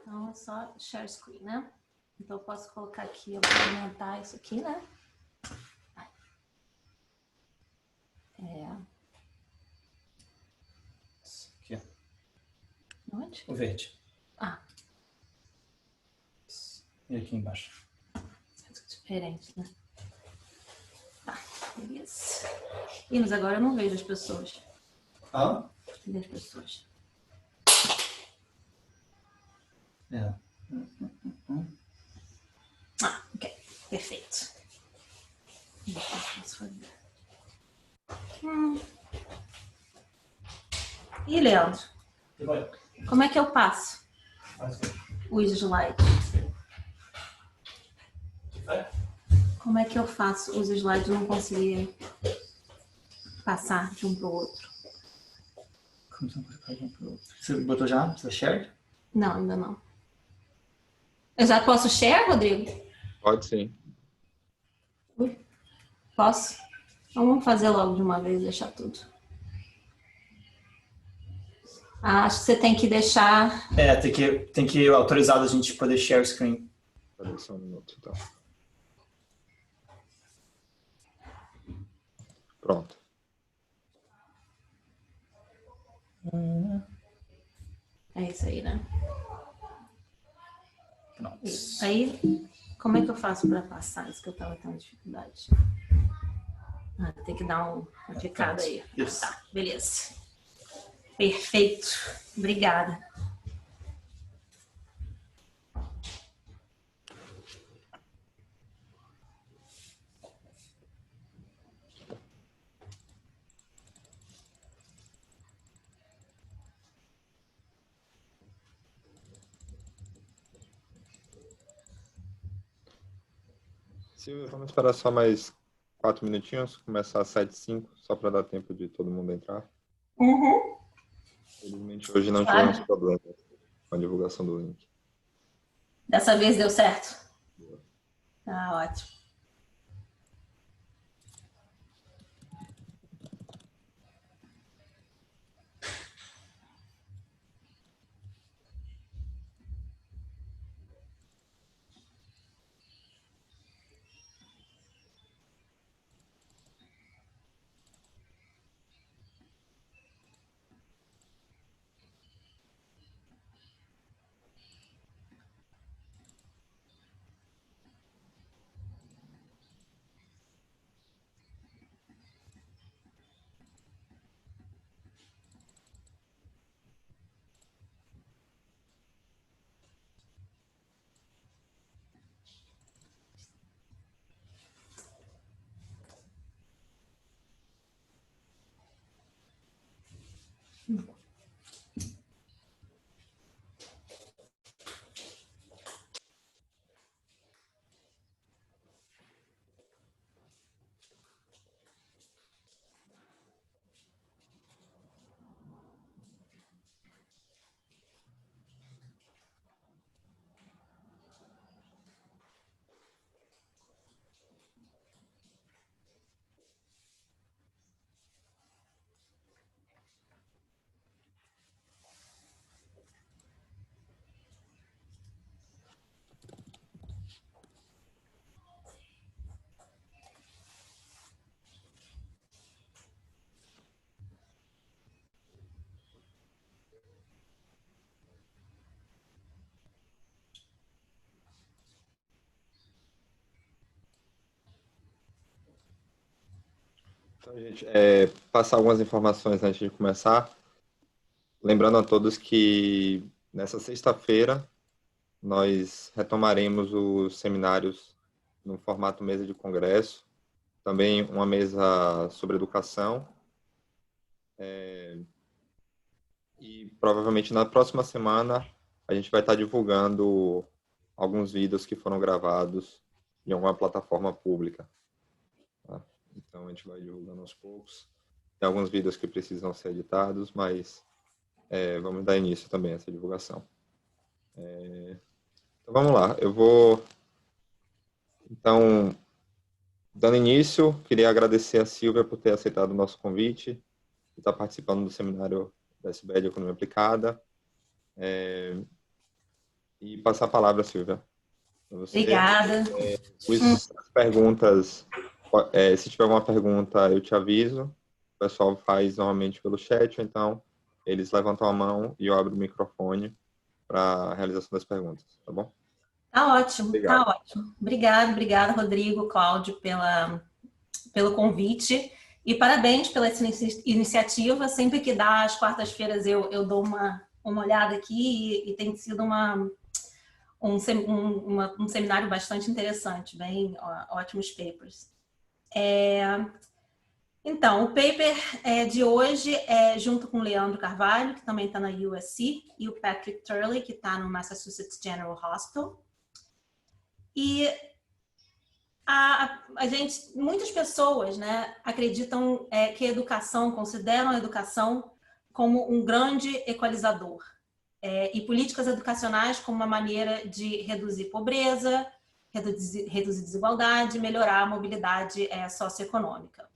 Então, é só share screen, né? Então, eu posso colocar aqui, eu vou aumentar isso aqui, né? Isso aqui. Onde? O verde. Ah. E aqui embaixo. Diferente, né? Tá, beleza. Ih, mas agora eu não vejo as pessoas. Ah? Cadê as pessoas? É. Ah, ok. Perfeito. Posso fazer. E, Leandro? Como é que eu passo os slides? Como é que eu faço os slides não conseguirem passar de um para o outro? Como você não pode passar de um para o outro? Você botou já? Você share? Não, ainda não. Eu já posso share, Rodrigo? Pode sim. Posso? Então vamos fazer logo de uma vez, deixar tudo. Acho que você tem que deixar... É, tem que autorizar a gente poder share screen. Espera só um minuto, então. Pronto. É isso aí, né? Pronto. Aí, como é que eu faço para passar isso que eu estava tendo dificuldade? Ah, tem que dar uma picada aí. Isso. Tá, beleza. Perfeito. Obrigada. Silvia, vamos esperar só mais 4 minutinhos, começar às 7h05, só para dar tempo de todo mundo entrar. Uhum. Felizmente hoje não tivemos problema com a divulgação do link. Dessa vez deu certo? Ah, ótimo. Então, gente, passar algumas informações antes de começar. Lembrando a todos que nessa sexta-feira nós retomaremos os seminários no formato mesa de congresso, também uma mesa sobre educação, e provavelmente na próxima semana a gente vai estar divulgando alguns vídeos que foram gravados em alguma plataforma pública. Tá? Então a gente vai divulgando aos poucos. Tem alguns vídeos que precisam ser editados, mas vamos dar início também a essa divulgação. Então vamos lá, eu vou... Então, dando início, queria agradecer a Silvia por ter aceitado o nosso convite e estar participando do seminário da SBE de Economia Aplicada. E passar a palavra, Silvia. Você, Obrigada. as perguntas, se tiver alguma pergunta, eu te aviso. O pessoal faz normalmente pelo chat, então eles levantam a mão e eu abro o microfone para a realização das perguntas, tá bom? Tá ótimo, Obrigado. tá ótimo. Obrigada, Rodrigo, Cláudio, pelo convite. E parabéns pela essa iniciativa. Sempre que dá, às quartas-feiras, eu dou uma olhada aqui e tem sido um seminário bastante interessante, bem ótimos papers. Então, o paper de hoje é junto com o Leandro Carvalho, que também está na USC, e o Patrick Turley, que está no Massachusetts General Hospital. E muitas pessoas, né, acreditam que consideram a educação como um grande equalizador. E políticas educacionais como uma maneira de reduzir pobreza, reduzir desigualdade, melhorar a mobilidade socioeconômica.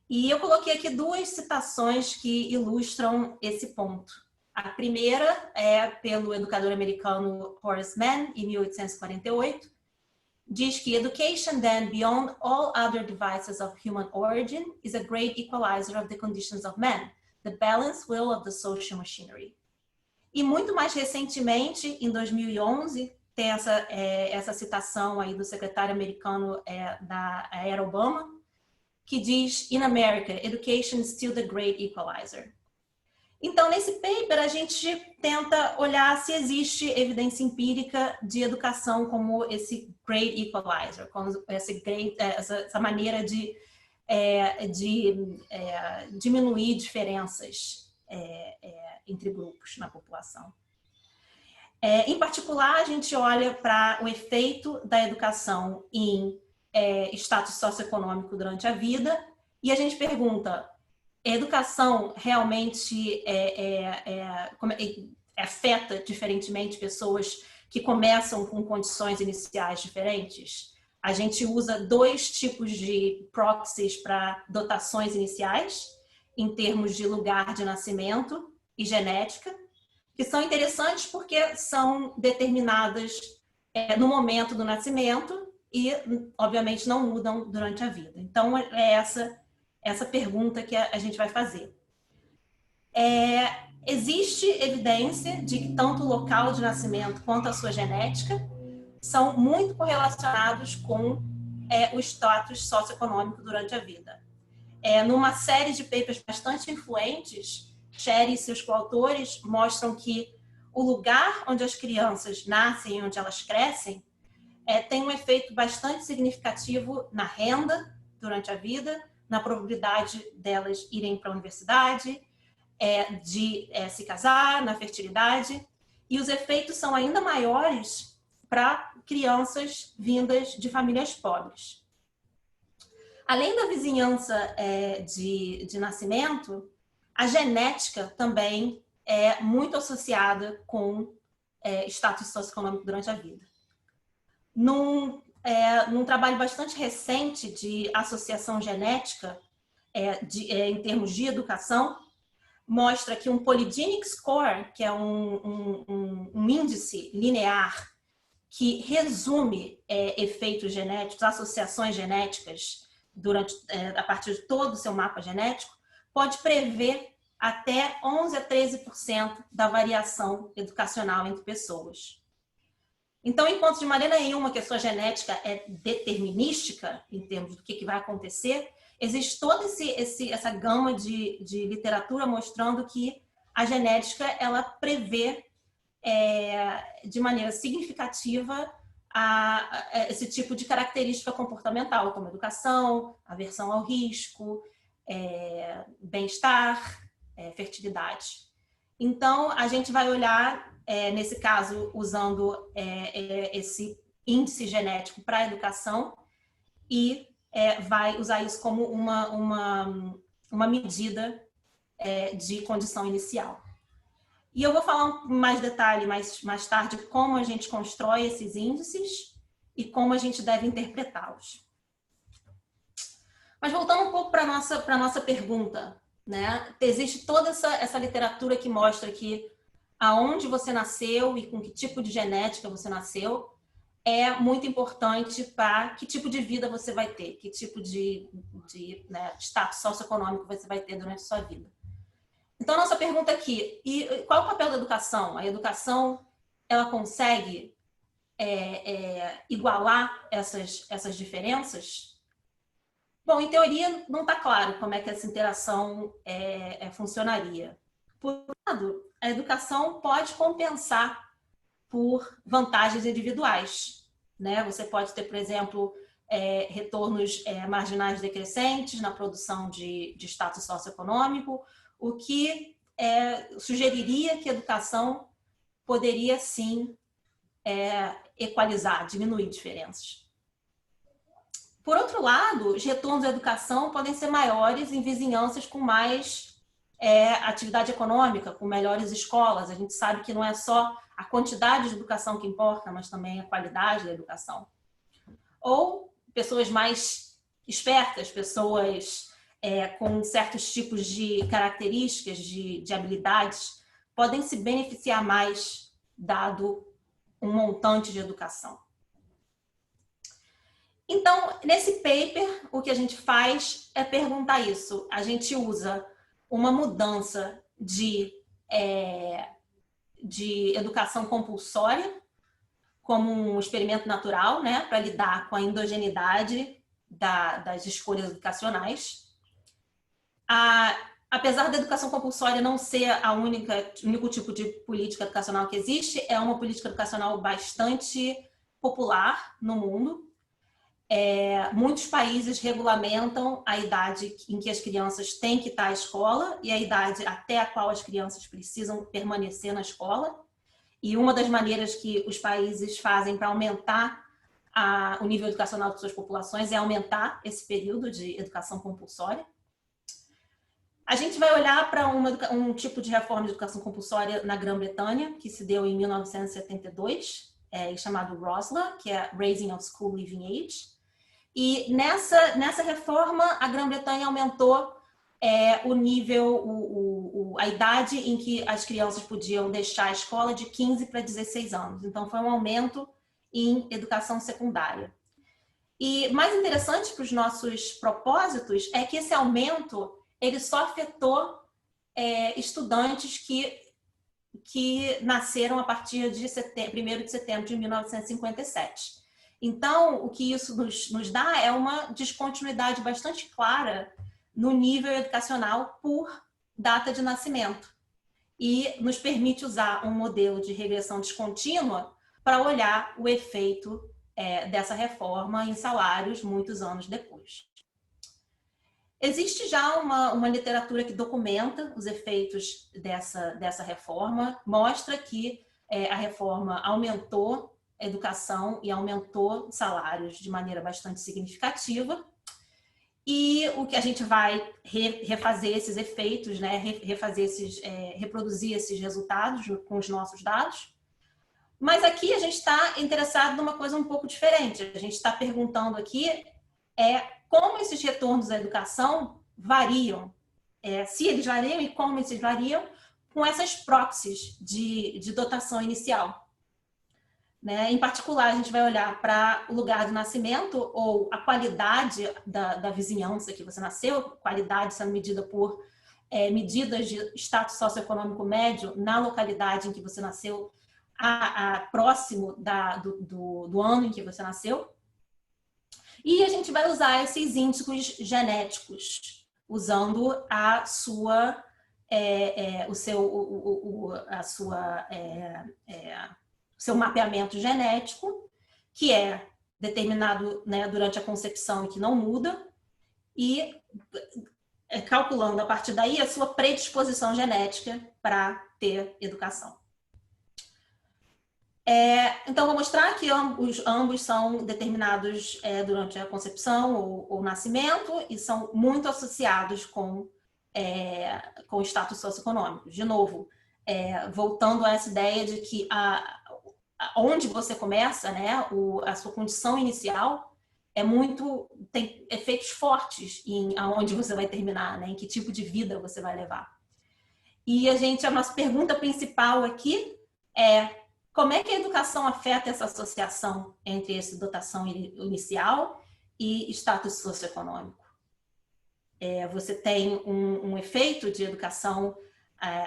E eu coloquei aqui duas citações que ilustram esse ponto. A primeira é pelo educador americano Horace Mann, em 1848, diz que education then, beyond all other devices of human origin, is a great equalizer of the conditions of man, the balanced will of the social machinery. E muito mais recentemente, em 2011, tem essa citação aí do secretário americano da era Obama, que diz, in America, education is still the great equalizer. Então, nesse paper, a gente tenta olhar se existe evidência empírica de educação como esse great equalizer, como essa maneira de diminuir diferenças entre grupos na população. Em particular, a gente olha para o efeito da educação em status socioeconômico durante a vida e a gente pergunta, a educação realmente afeta diferentemente pessoas que começam com condições iniciais diferentes? A gente usa dois tipos de proxies para dotações iniciais, em termos de lugar de nascimento e genética, que são interessantes porque são determinadas no momento do nascimento e, obviamente, não mudam durante a vida. Então, é essa pergunta que a gente vai fazer. Existe evidência de que tanto o local de nascimento quanto a sua genética são muito correlacionados com o status socioeconômico durante a vida. Numa série de papers bastante influentes, Sherry e seus coautores mostram que o lugar onde as crianças nascem e onde elas crescem tem um efeito bastante significativo na renda durante a vida, na probabilidade delas irem para a universidade, de se casar, na fertilidade, e os efeitos são ainda maiores para crianças vindas de famílias pobres. Além da vizinhança de nascimento, a genética também é muito associada com status socioeconômico durante a vida. Num trabalho bastante recente de associação genética, em termos de educação, mostra que um polygenic score, que é um índice linear que resume efeitos genéticos, associações genéticas a partir de todo o seu mapa genético, pode prever até 11 a 13% da variação educacional entre pessoas. Então, enquanto de maneira nenhuma que a sua genética é determinística em termos do que vai acontecer, existe toda essa gama de literatura mostrando que a genética ela prevê de maneira significativa esse tipo de característica comportamental, como educação, aversão ao risco, bem-estar, fertilidade. Então, a gente vai olhar, nesse caso, usando esse índice genético para a educação e vai usar isso como uma medida de condição inicial. E eu vou falar mais detalhe mais tarde como a gente constrói esses índices e como a gente deve interpretá-los. Mas voltando um pouco para a nossa pergunta, né? Existe toda essa literatura que mostra que aonde você nasceu e com que tipo de genética você nasceu é muito importante para que tipo de vida você vai ter, que tipo de né, status socioeconômico você vai ter durante a sua vida. Então, a nossa pergunta aqui, e qual é o papel da educação? A educação, ela consegue igualar essas diferenças? Bom, em teoria, não está claro como é que essa interação funcionaria. Por um lado, a educação pode compensar por vantagens individuais, né? Você pode ter, por exemplo, retornos marginais decrescentes na produção de status socioeconômico, o que sugeriria que a educação poderia, sim, equalizar, diminuir diferenças. Por outro lado, os retornos da educação podem ser maiores em vizinhanças com mais atividade econômica, com melhores escolas. A gente sabe que não é só a quantidade de educação que importa, mas também a qualidade da educação. Ou pessoas mais espertas, pessoas com certos tipos de características, de habilidades, podem se beneficiar mais dado um montante de educação. Então, nesse paper, o que a gente faz é perguntar isso. A gente usa uma mudança de educação compulsória como um experimento natural, né, para lidar com a endogeneidade das escolhas educacionais. Apesar da educação compulsória não ser o único tipo de política educacional que existe, é uma política educacional bastante popular no mundo. Muitos países regulamentam a idade em que as crianças têm que estar à escola e a idade até a qual as crianças precisam permanecer na escola. E uma das maneiras que os países fazem para aumentar o nível educacional de suas populações é aumentar esse período de educação compulsória. A gente vai olhar para um tipo de reforma de educação compulsória na Grã-Bretanha, que se deu em 1972, chamado ROSLA, que é Raising of School Leaving Age. E nessa reforma, a Grã-Bretanha aumentou o nível, a idade em que as crianças podiam deixar a escola de 15 para 16 anos. Então, foi um aumento em educação secundária. E mais interessante para os nossos propósitos é que esse aumento ele só afetou estudantes que nasceram a partir de 1º de setembro de 1957. Então, o que isso nos dá é uma descontinuidade bastante clara no nível educacional por data de nascimento e nos permite usar um modelo de regressão descontínua para olhar o efeito dessa reforma em salários muitos anos depois. Existe já uma literatura que documenta os efeitos dessa reforma, mostra que a reforma aumentou a educação e aumentou salários de maneira bastante significativa. E o que a gente vai refazer esses efeitos, né? Reproduzir esses resultados com os nossos dados. Mas aqui a gente está interessado numa coisa um pouco diferente. A gente está perguntando aqui como esses retornos da educação variam, se eles variam e como eles variam com essas proxies de dotação inicial. Né? Em particular, a gente vai olhar para o lugar do nascimento ou a qualidade da vizinhança que você nasceu, qualidade sendo medida por medidas de status socioeconômico médio na localidade em que você nasceu, próximo do ano em que você nasceu. E a gente vai usar esses índices genéticos, usando o seu mapeamento genético, que é determinado, né, durante a concepção e que não muda, e calculando a partir daí a sua predisposição genética para ter educação. Então, vou mostrar que ambos são determinados durante a concepção ou nascimento e são muito associados com o status socioeconômico. De novo, voltando a essa ideia de que onde você começa, né, a sua condição inicial tem efeitos fortes em aonde você vai terminar, né? Em que tipo de vida você vai levar. E a nossa pergunta principal aqui é: como é que a educação afeta essa associação entre essa dotação inicial e status socioeconômico? Você tem um efeito de educação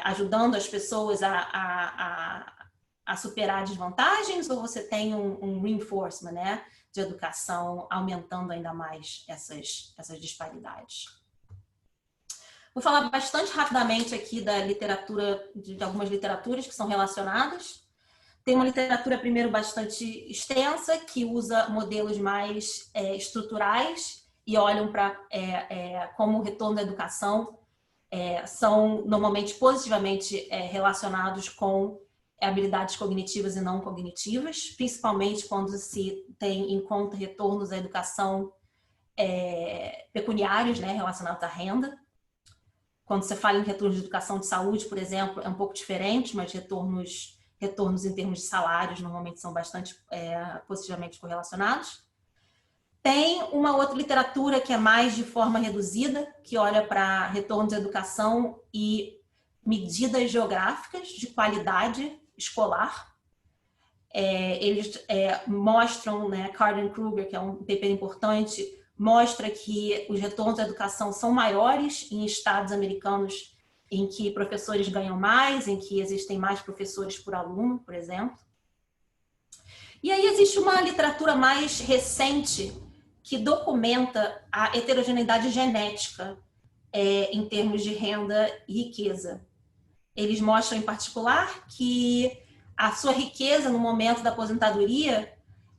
ajudando as pessoas a superar desvantagens, ou você tem um reinforcement, né, de educação aumentando ainda mais essas disparidades? Vou falar bastante rapidamente aqui da literatura, de algumas literaturas que são relacionadas. Tem uma literatura, primeiro, bastante extensa, que usa modelos mais estruturais e olham para como o retorno da educação são normalmente positivamente relacionados com habilidades cognitivas e não cognitivas, principalmente quando se tem em conta retornos à educação pecuniários, né, relacionados à renda. Quando você fala em retornos de educação de saúde, por exemplo, é um pouco diferente, mas retornos em termos de salários normalmente são bastante positivamente correlacionados. Tem uma outra literatura que é mais de forma reduzida, que olha para retorno de educação e medidas geográficas de qualidade escolar. Eles mostram, né, Carden-Kruger, que é um paper importante, mostra que os retornos da educação são maiores em estados americanos em que professores ganham mais, em que existem mais professores por aluno, por exemplo. E aí existe uma literatura mais recente que documenta a heterogeneidade genética em termos de renda e riqueza. Eles mostram, em particular, que a sua riqueza no momento da aposentadoria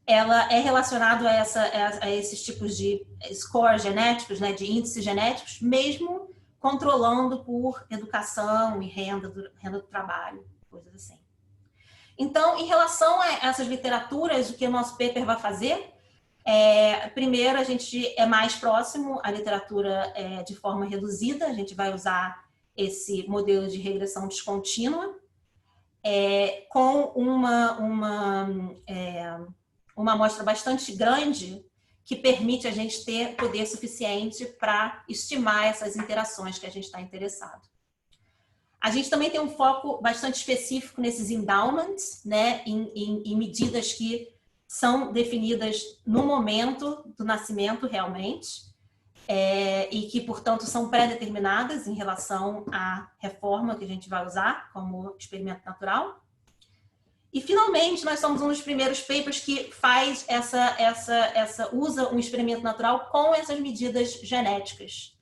ela é relacionada a esses tipos de scores genéticos, né, de índices genéticos, mesmo controlando por educação e renda do trabalho, coisas assim. Então, em relação a essas literaturas, o que o nosso paper vai fazer primeiro, a gente é mais próximo à literatura de forma reduzida, a gente vai usar esse modelo de regressão descontínua com uma amostra bastante grande que permite a gente ter poder suficiente para estimar essas interações que a gente está interessado. A gente também tem um foco bastante específico nesses endowments, né, em medidas que são definidas no momento do nascimento realmente e que, portanto, são pré-determinadas em relação à reforma que a gente vai usar como experimento natural. E, finalmente, nós somos um dos primeiros papers que faz usa um experimento natural com essas medidas genéticas.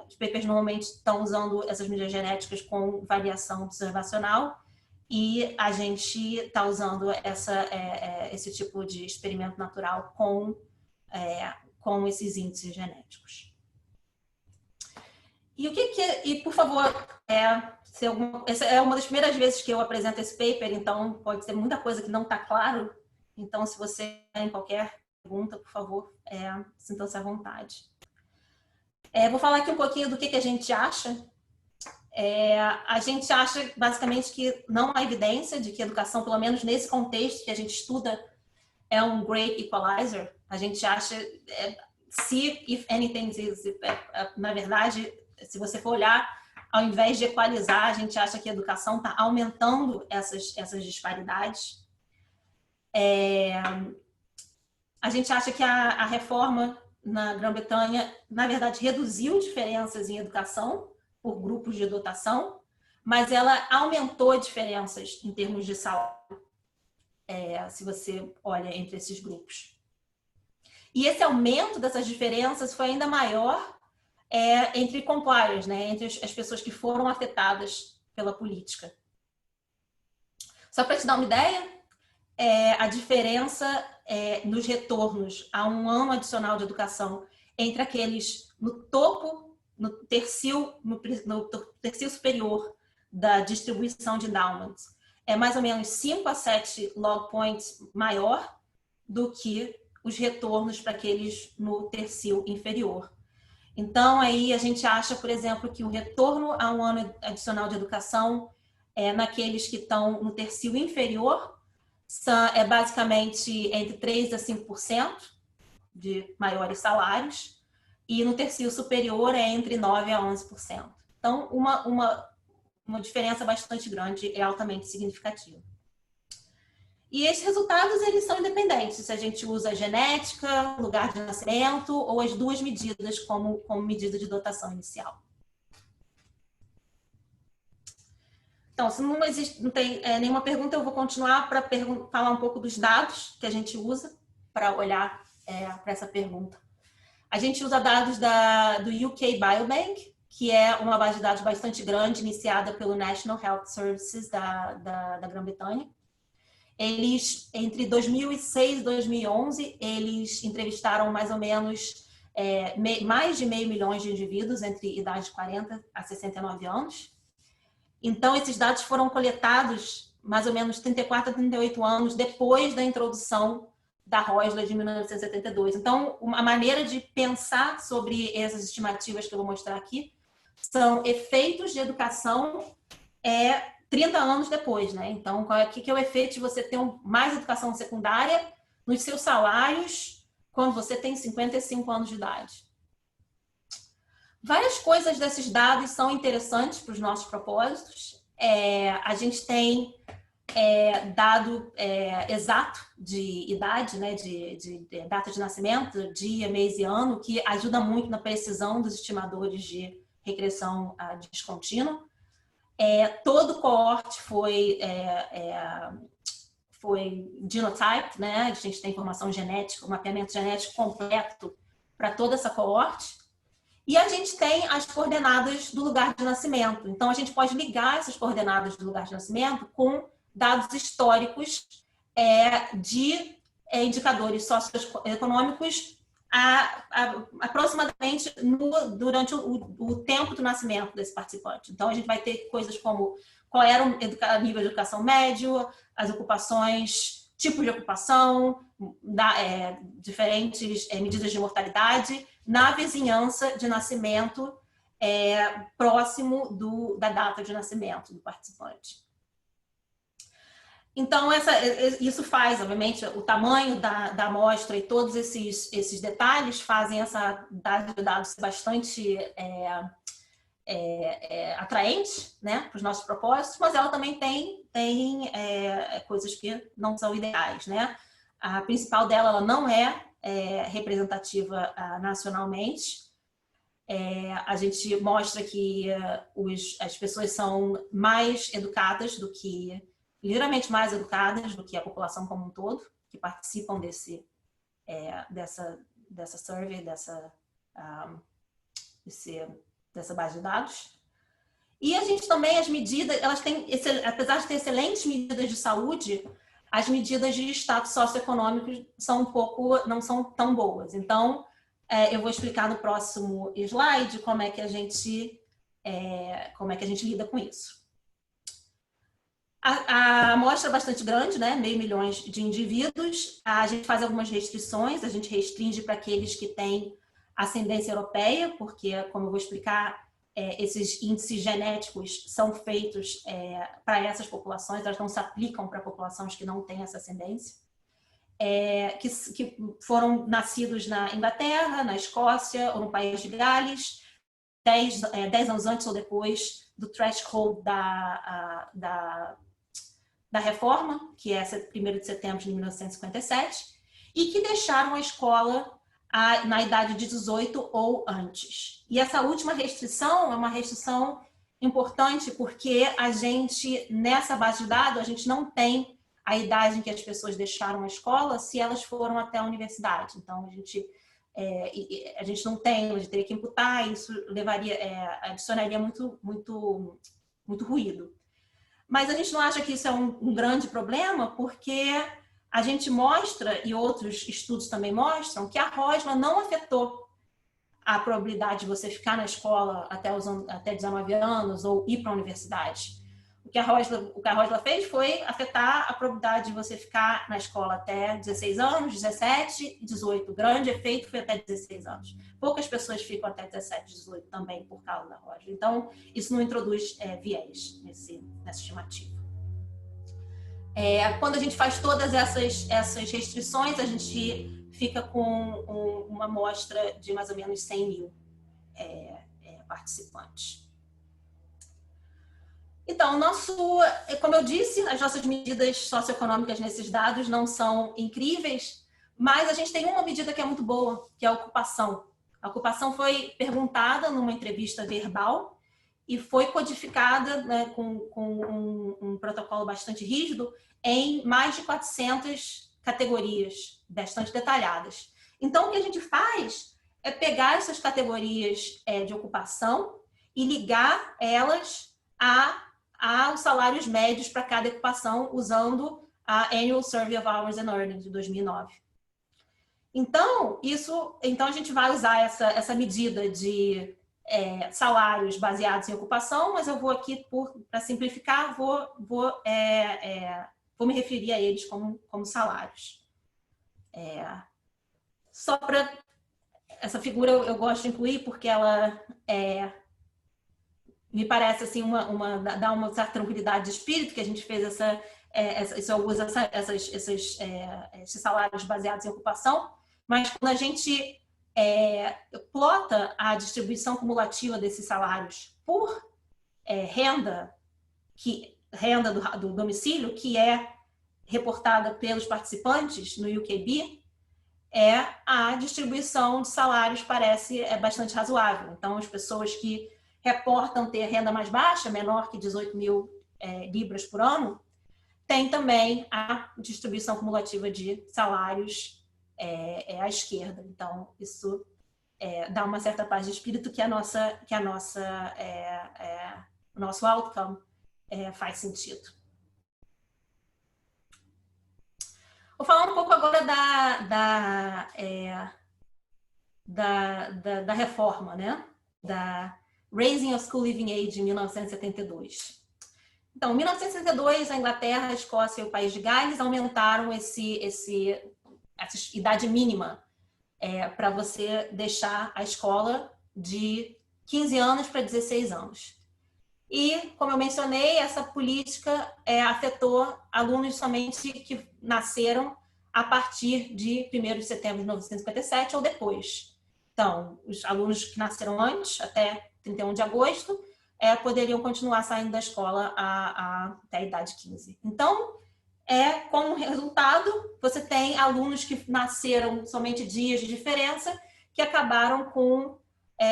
Os papers normalmente estão usando essas medidas genéticas com variação observacional e a gente está usando esse tipo de experimento natural com esses índices genéticos. E por favor, essa é uma das primeiras vezes que eu apresento esse paper, então pode ser muita coisa que não está claro. Então, se você tem qualquer pergunta, por favor, sintam-se à vontade. Vou falar aqui um pouquinho do que a gente acha. A gente acha, basicamente, que não há evidência de que a educação, pelo menos nesse contexto que a gente estuda, é um great equalizer. A gente acha, if anything, na verdade, se você for olhar, ao invés de equalizar, a gente acha que a educação está aumentando essas disparidades. A gente acha que a reforma na Grã-Bretanha, na verdade, reduziu diferenças em educação por grupos de dotação, mas ela aumentou diferenças em termos de salário, se você olha entre esses grupos. E esse aumento dessas diferenças foi ainda maior entre compliers, né, entre as pessoas que foram afetadas pela política. Só para te dar uma ideia, a diferença nos retornos a um ano adicional de educação entre aqueles no topo, no tercio superior da distribuição de endowments, é mais ou menos 5 a 7 log points maior do que os retornos para aqueles no tercio inferior. Então, aí a gente acha, por exemplo, que o retorno a um ano adicional de educação naqueles que estão no tercio inferior é basicamente entre 3% a 5%, de maiores salários, e no tercio superior é entre 9% a 11%. Então, uma diferença bastante grande é altamente significativa. E esses resultados, eles são independentes, se a gente usa a lugar de nascimento ou as duas medidas como medida de dotação inicial. Então, se não tem nenhuma pergunta, eu vou continuar para falar um pouco dos dados que a gente usa para olhar para essa pergunta. A gente usa dados do UK Biobank, que é uma base de dados bastante grande, iniciada pelo National Health Services da Grã-Bretanha. Eles, entre 2006 e 2011, eles entrevistaram mais ou menos mais de 500 mil de indivíduos entre idade de 40 a 69 anos. Então, esses dados foram coletados mais ou menos 34 a 38 anos depois da introdução da Rosler de 1972. Então, uma maneira de pensar sobre essas estimativas que eu vou mostrar aqui são efeitos de educação 30 anos depois, né? Então, o que é o efeito de você ter mais educação secundária nos seus salários quando você tem 55 anos de idade? Várias coisas desses dados são interessantes para os nossos propósitos. A gente tem dado exato de idade, né, de data de nascimento, dia, mês e ano, que ajuda muito na precisão dos estimadores de regressão descontínua. Todo coorte foi genotyped, né? A gente tem informação genética, um mapeamento genético completo para toda essa coorte. E a gente tem as coordenadas do lugar de nascimento. Então, a gente pode ligar essas coordenadas do lugar de nascimento com dados históricos de indicadores socioeconômicos aproximadamente durante o tempo do nascimento desse participante. Então, a gente vai ter coisas como qual era o nível de educação médio, as ocupações, tipos de ocupação, diferentes medidas de mortalidade na vizinhança de nascimento próximo da data de nascimento do participante. Então, isso faz, obviamente, o tamanho da amostra e todos esses detalhes fazem essa base de dados ser bastante atraente, né, para os nossos propósitos, mas ela também tem coisas que não são ideais, né? A principal dela, ela não é representativa nacionalmente. A gente mostra que as pessoas são mais educadas ligeiramente mais educadas do que a população como um todo, que participam dessa survey, dessa base de dados. E a gente também, as medidas, elas têm, apesar de ter excelentes medidas de saúde, as medidas de status socioeconômico não são tão boas. Então, eu vou explicar no próximo slide como é que a gente lida com isso. A amostra é bastante grande, né? 500 mil de indivíduos. A gente faz algumas restrições, a gente restringe para aqueles que têm ascendência europeia, porque, como eu vou explicar, esses índices genéticos são feitos para essas populações, elas não se aplicam para populações que não têm essa ascendência. Que foram nascidos na Inglaterra, na Escócia ou no País de Gales, 10 anos antes ou depois do threshold da reforma, que é 1º de setembro de 1957, e que deixaram a escola na idade de 18 ou antes. E essa última restrição é uma restrição importante porque a gente, nessa base de dados, a gente não tem a idade em que as pessoas deixaram a escola se elas foram até a universidade. Então, a gente não tem, a gente teria que imputar, isso adicionaria muito, muito, muito ruído. Mas a gente não acha que isso é um grande problema, porque a gente mostra, e outros estudos também mostram, que a Rosler não afetou a probabilidade de você ficar na escola até 19 anos ou ir para a universidade. O que a Rosler fez foi afetar a probabilidade de você ficar na escola até 16 anos, 17 e 18. O grande efeito foi até 16 anos. Poucas pessoas ficam até 17, 18 também por causa da Rosler. Então, isso não introduz viés nessa estimativa. Quando a gente faz todas essas restrições, a gente fica com uma amostra de mais ou menos 100 mil participantes. Então, como eu disse, as nossas medidas socioeconômicas nesses dados não são incríveis, mas a gente tem uma medida que é muito boa, que é a ocupação. A ocupação foi perguntada numa entrevista verbal e foi codificada, né, com um protocolo bastante rígido em mais de 400 categorias, bastante detalhadas. Então, o que a gente faz é pegar essas categorias de ocupação e ligar elas aos salários médios para cada ocupação, usando a Annual Survey of Hours and Earnings, de 2009. Então, a gente vai usar essa medida de salários baseados em ocupação, mas eu vou aqui, para simplificar, vou me referir a eles como salários. Só para... Essa figura eu gosto de incluir porque ela me parece assim, dá uma certa tranquilidade de espírito, que a gente fez usa esses salários baseados em ocupação, mas quando a gente plota a distribuição cumulativa desses salários por renda do domicílio, que é reportada pelos participantes no UKB, a distribuição de salários parece bastante razoável. Então, as pessoas que reportam ter renda mais baixa, menor que 18 mil libras por ano, têm também a distribuição cumulativa de salários à esquerda. Então, isso dá uma certa paz de espírito que o nosso outcome faz sentido. Vou falar um pouco agora da reforma, né? Da Raising of School Leaving Age, em 1972. Então, em 1972, a Inglaterra, a Escócia e o País de Gales aumentaram essa idade mínima para você deixar a escola de 15 anos para 16 anos. E, como eu mencionei, essa política afetou alunos somente que nasceram a partir de 1º de setembro de 1957 ou depois. Então, os alunos que nasceram antes, até 31 de agosto, poderiam continuar saindo da escola até a idade 15. Então, como resultado, você tem alunos que nasceram somente dias de diferença, que acabaram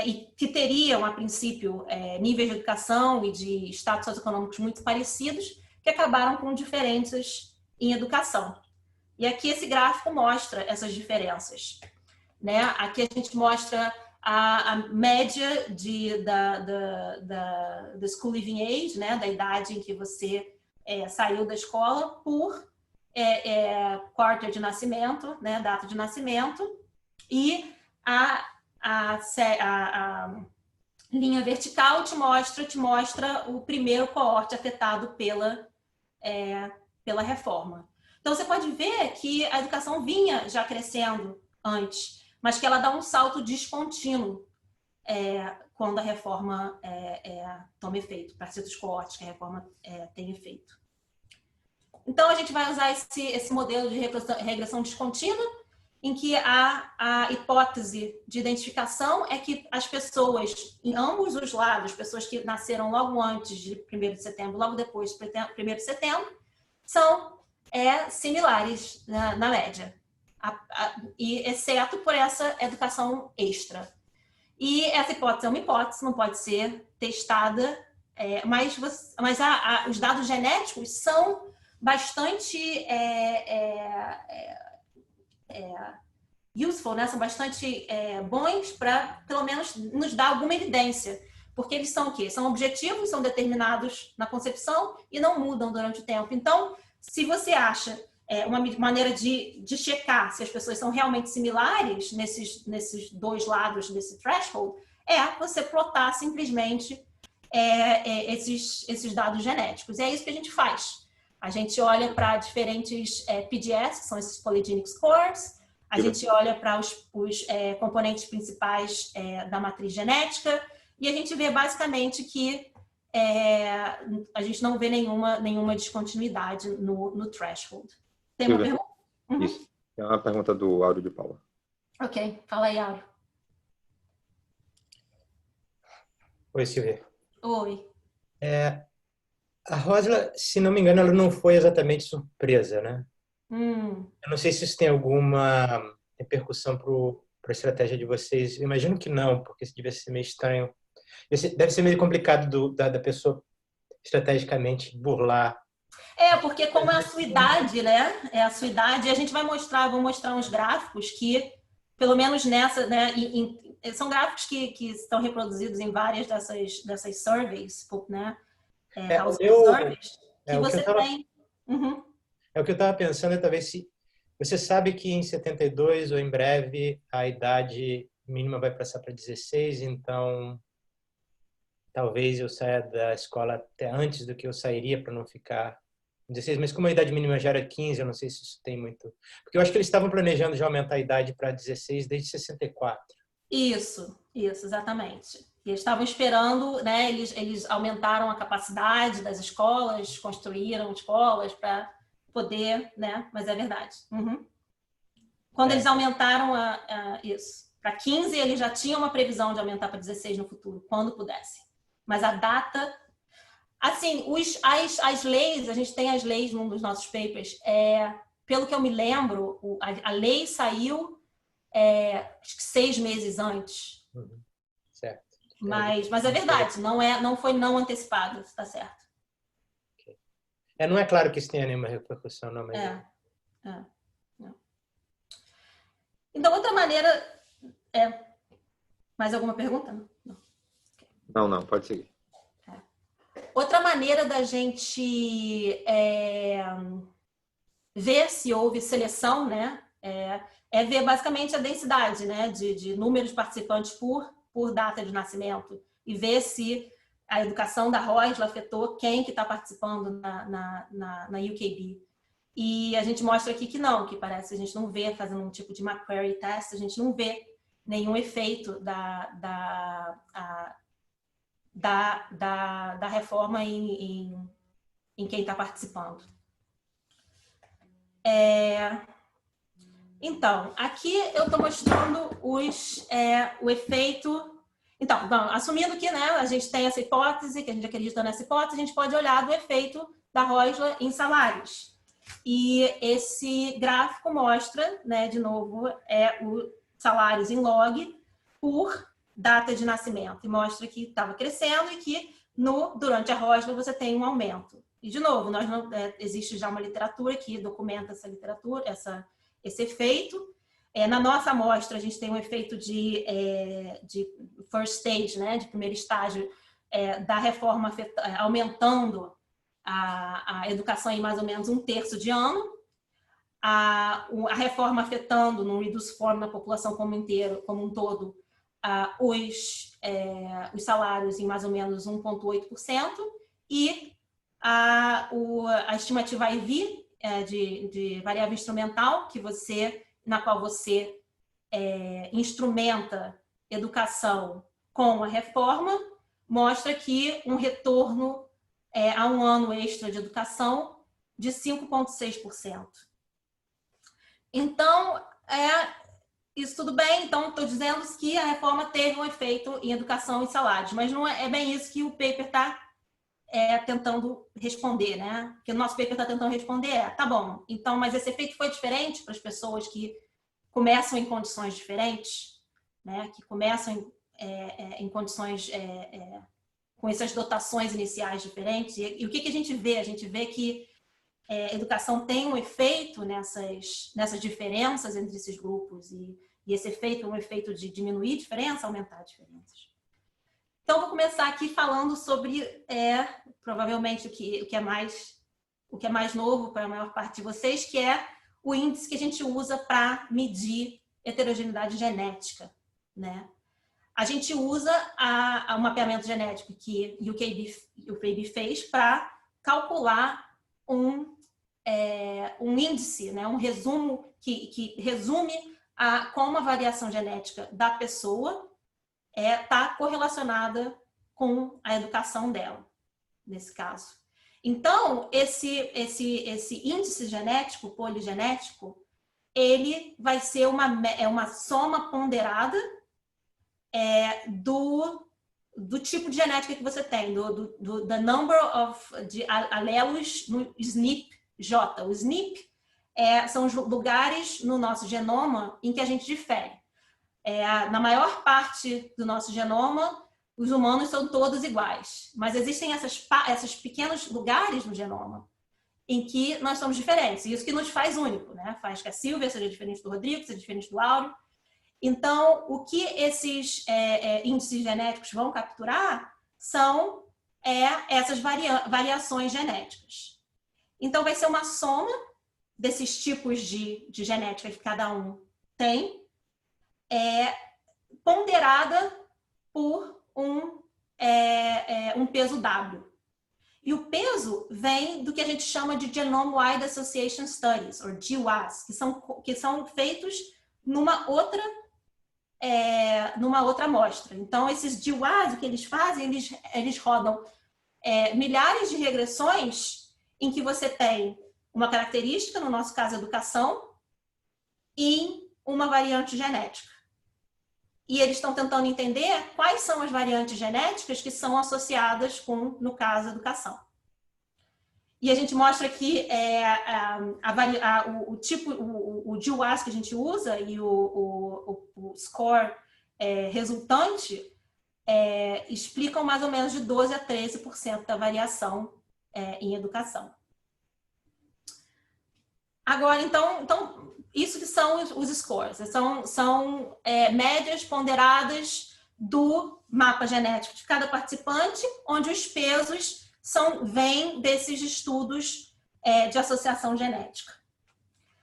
e que teriam, a princípio, níveis de educação e de status socioeconômicos muito parecidos, que acabaram com diferenças em educação. E aqui esse gráfico mostra essas diferenças, né? Aqui a gente mostra a média da School Leaving Age, né? Da idade em que você saiu da escola por quarter de nascimento, né? Data de nascimento, e a linha vertical te mostra o primeiro coorte afetado pela reforma. Então, você pode ver que a educação vinha já crescendo antes, mas que ela dá um salto descontínuo quando a reforma toma efeito, para certos coortes que a reforma tem efeito. Então, a gente vai usar esse modelo de regressão descontínua, em que a hipótese de identificação é que as pessoas, em ambos os lados, pessoas que nasceram logo antes de 1º de setembro, logo depois de 1º de setembro, são similares na média, e exceto por essa educação extra. E essa hipótese é uma hipótese, não pode ser testada, mas os dados genéticos são bastante useful, né? São bastante bons para, pelo menos, nos dar alguma evidência. Porque eles são o quê? São objetivos, são determinados na concepção e não mudam durante o tempo. Então, se você acha uma maneira de checar se as pessoas são realmente similares nesses dois lados desse threshold, você plotar simplesmente esses dados genéticos. E é isso que a gente faz. A gente olha para diferentes PGS, que são esses polygenic scores, a gente olha para os componentes principais da matriz genética, e a gente vê basicamente que a gente não vê nenhuma descontinuidade no threshold. Tem uma pergunta? Uhum. Isso. Tem uma pergunta do Áudio de Paula. Ok, fala aí, Áudio. Oi, Silvia. Oi. A Rosla, se não me engano, ela não foi exatamente surpresa, né? Hum. Eu não sei se isso tem alguma repercussão para a estratégia de vocês. Eu imagino que não, porque isso deve ser meio estranho. Deve ser meio complicado da pessoa estrategicamente burlar. Porque como é a sua idade, né? É a sua idade, a gente vou mostrar uns gráficos que, pelo menos nessa, né? São gráficos que estão reproduzidos em várias dessas surveys, né? Surveys, que você tem. Uhum. É o que eu estava pensando, talvez se você sabe que em 72 ou em breve a idade mínima vai passar para 16, então talvez eu saia da escola até antes do que eu sairia para não ficar 16, mas como a idade mínima já era 15, eu não sei se isso tem muito... Porque eu acho que eles estavam planejando já aumentar a idade para 16 desde 64. Isso, exatamente. E eles estavam esperando, né? Eles aumentaram a capacidade das escolas, construíram escolas para poder, né? Mas é verdade. Uhum. Quando eles aumentaram isso para 15, eles já tinham uma previsão de aumentar para 16 no futuro, quando pudesse. Mas a data... Assim, as leis, a gente tem as leis num dos nossos papers, pelo que eu me lembro, a lei saiu acho que 6 meses antes. Uhum. Certo. Mas é verdade, não foi não antecipado, está certo. Okay. Não é claro que isso tenha nenhuma repercussão, não, mas... Não. Então, outra maneira... Mais alguma pergunta? Não, pode seguir. Outra maneira da gente ver se houve seleção, né, é ver basicamente a densidade, né, de número de participantes por data de nascimento e ver se a educação da Rosla afetou quem que está participando na UKB. E a gente mostra aqui que não, que parece que a gente não vê, fazendo um tipo de Macquarie test, a gente não vê nenhum efeito da reforma em quem está participando. Então, aqui eu estou mostrando o efeito... Então, assumindo que, né, a gente tem essa hipótese, que a gente acredita nessa hipótese, a gente pode olhar do efeito da Rosla em salários. E esse gráfico mostra, né, de novo, os salários em log por data de nascimento. E mostra que estava crescendo e que durante a Rosla você tem um aumento. E, de novo, existe já uma literatura que documenta essa literatura, esse efeito. Na nossa amostra, a gente tem um efeito de first stage, né, de primeiro estágio, da reforma aumentando a educação em mais ou menos 1/3 de ano, a reforma afetando, num reduce form na população como um todo, os salários em mais ou menos 1,8%, e a estimativa IV de variável instrumental, na qual você instrumenta educação com a reforma, mostra que um retorno a um ano extra de educação de 5,6%. Então, isso tudo bem, então estou dizendo que a reforma teve um efeito em educação e salários, mas não é bem isso que o paper está tentando responder, né? Porque o nosso paper está tentando responder tá bom, então, mas esse efeito foi diferente para as pessoas que começam em condições diferentes, né? Que começam em condições com essas dotações iniciais diferentes. E o que a gente vê? A gente vê que a educação tem um efeito nessas diferenças entre esses grupos, e esse efeito é um efeito de diminuir diferença, aumentar diferenças. Então, vou começar aqui falando sobre, provavelmente, o que é mais novo para a maior parte de vocês, que é o índice que a gente usa para medir heterogeneidade genética, né? A gente usa o mapeamento genético que o UKB fez para calcular um índice, né? Um resumo que resume como a variação genética da pessoa está correlacionada com a educação dela. nesse caso. Então, esse índice genético, poligenético, ele vai ser uma soma ponderada do tipo de genética que você tem, the number de alelos no SNP-J. O SNP são os lugares no nosso genoma em que a gente difere. Na maior parte do nosso genoma, os humanos são todos iguais, mas existem esses pequenos lugares no genoma em que nós somos diferentes, e isso que nos faz único, né? Faz que a Silvia seja diferente do Rodrigo, seja diferente do Áureo. Então, o que esses índices genéticos vão capturar são essas variações genéticas. Então, vai ser uma soma desses tipos de genética que cada um tem, ponderada por um peso W. E o peso vem do que a gente chama de Genome-Wide Association Studies, ou GWAS, que são feitos numa outra amostra. Então, esses GWAS, o que eles fazem, eles rodam milhares de regressões em que você tem uma característica, no nosso caso, educação, e uma variante genética. E eles estão tentando entender quais são as variantes genéticas que são associadas com, no caso, a educação. E a gente mostra que o GWAS que a gente usa e o score resultante explicam mais ou menos de 12% a 13% da variação em educação. Agora, então isso que são os scores, são médias ponderadas do mapa genético de cada participante, onde os pesos vêm desses estudos de associação genética.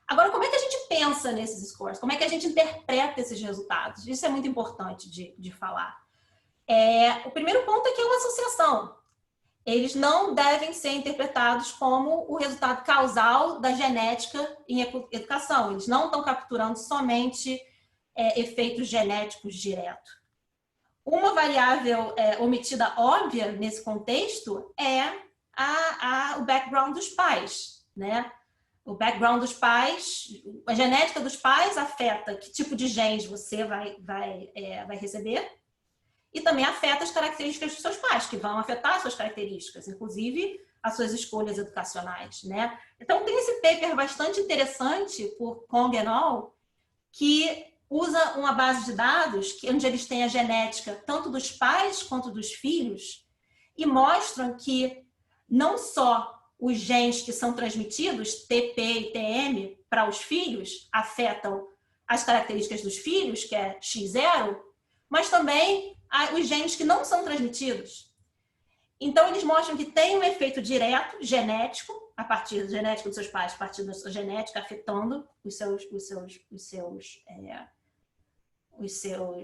Agora, como é que a gente pensa nesses scores? Como é que a gente interpreta esses resultados? Isso é muito importante de falar. O primeiro ponto é que é uma associação. Eles não devem ser interpretados como o resultado causal da genética em educação. Eles não estão capturando somente efeitos genéticos diretos. Uma variável omitida óbvia nesse contexto é o background dos pais, né? O background dos pais, a genética dos pais afeta que tipo de genes você vai receber. E também afeta as características dos seus pais, que vão afetar as suas características, inclusive as suas escolhas educacionais, né? Então, tem esse paper bastante interessante por Kong et al., que usa uma base de dados onde eles têm a genética tanto dos pais quanto dos filhos e mostram que não só os genes que são transmitidos, TP e TM, para os filhos, afetam as características dos filhos, que é X0, mas também os genes que não são transmitidos. Então, eles mostram que tem um efeito direto, genético, a partir da genética dos seus pais, a partir da sua genética, afetando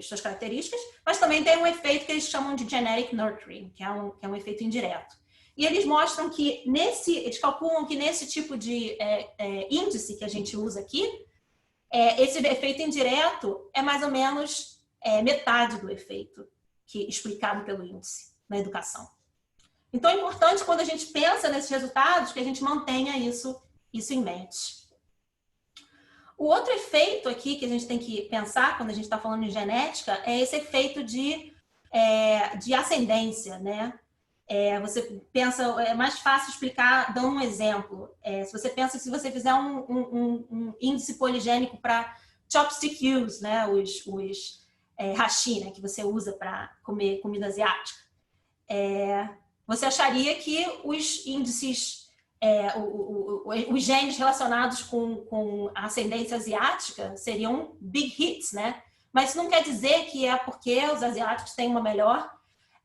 suas características, mas também tem um efeito que eles chamam de genetic nurturing, que é um efeito indireto. E eles mostram que eles calculam que nesse tipo de índice que a gente usa aqui, esse efeito indireto é mais ou menos metade do efeito explicado pelo índice na educação. Então, é importante, quando a gente pensa nesses resultados, que a gente mantenha isso em mente. O outro efeito aqui que a gente tem que pensar, quando a gente está falando em genética, é esse efeito de ascendência, né? Você pensa, é mais fácil explicar dando um exemplo. Se você pensa que se você fizer um índice poligênico para chopstick use, né? Os hashi, né, que você usa para comer comida asiática, você acharia que os índices, os genes relacionados com a ascendência asiática seriam big hits, né? Mas isso não quer dizer que é porque os asiáticos têm uma melhor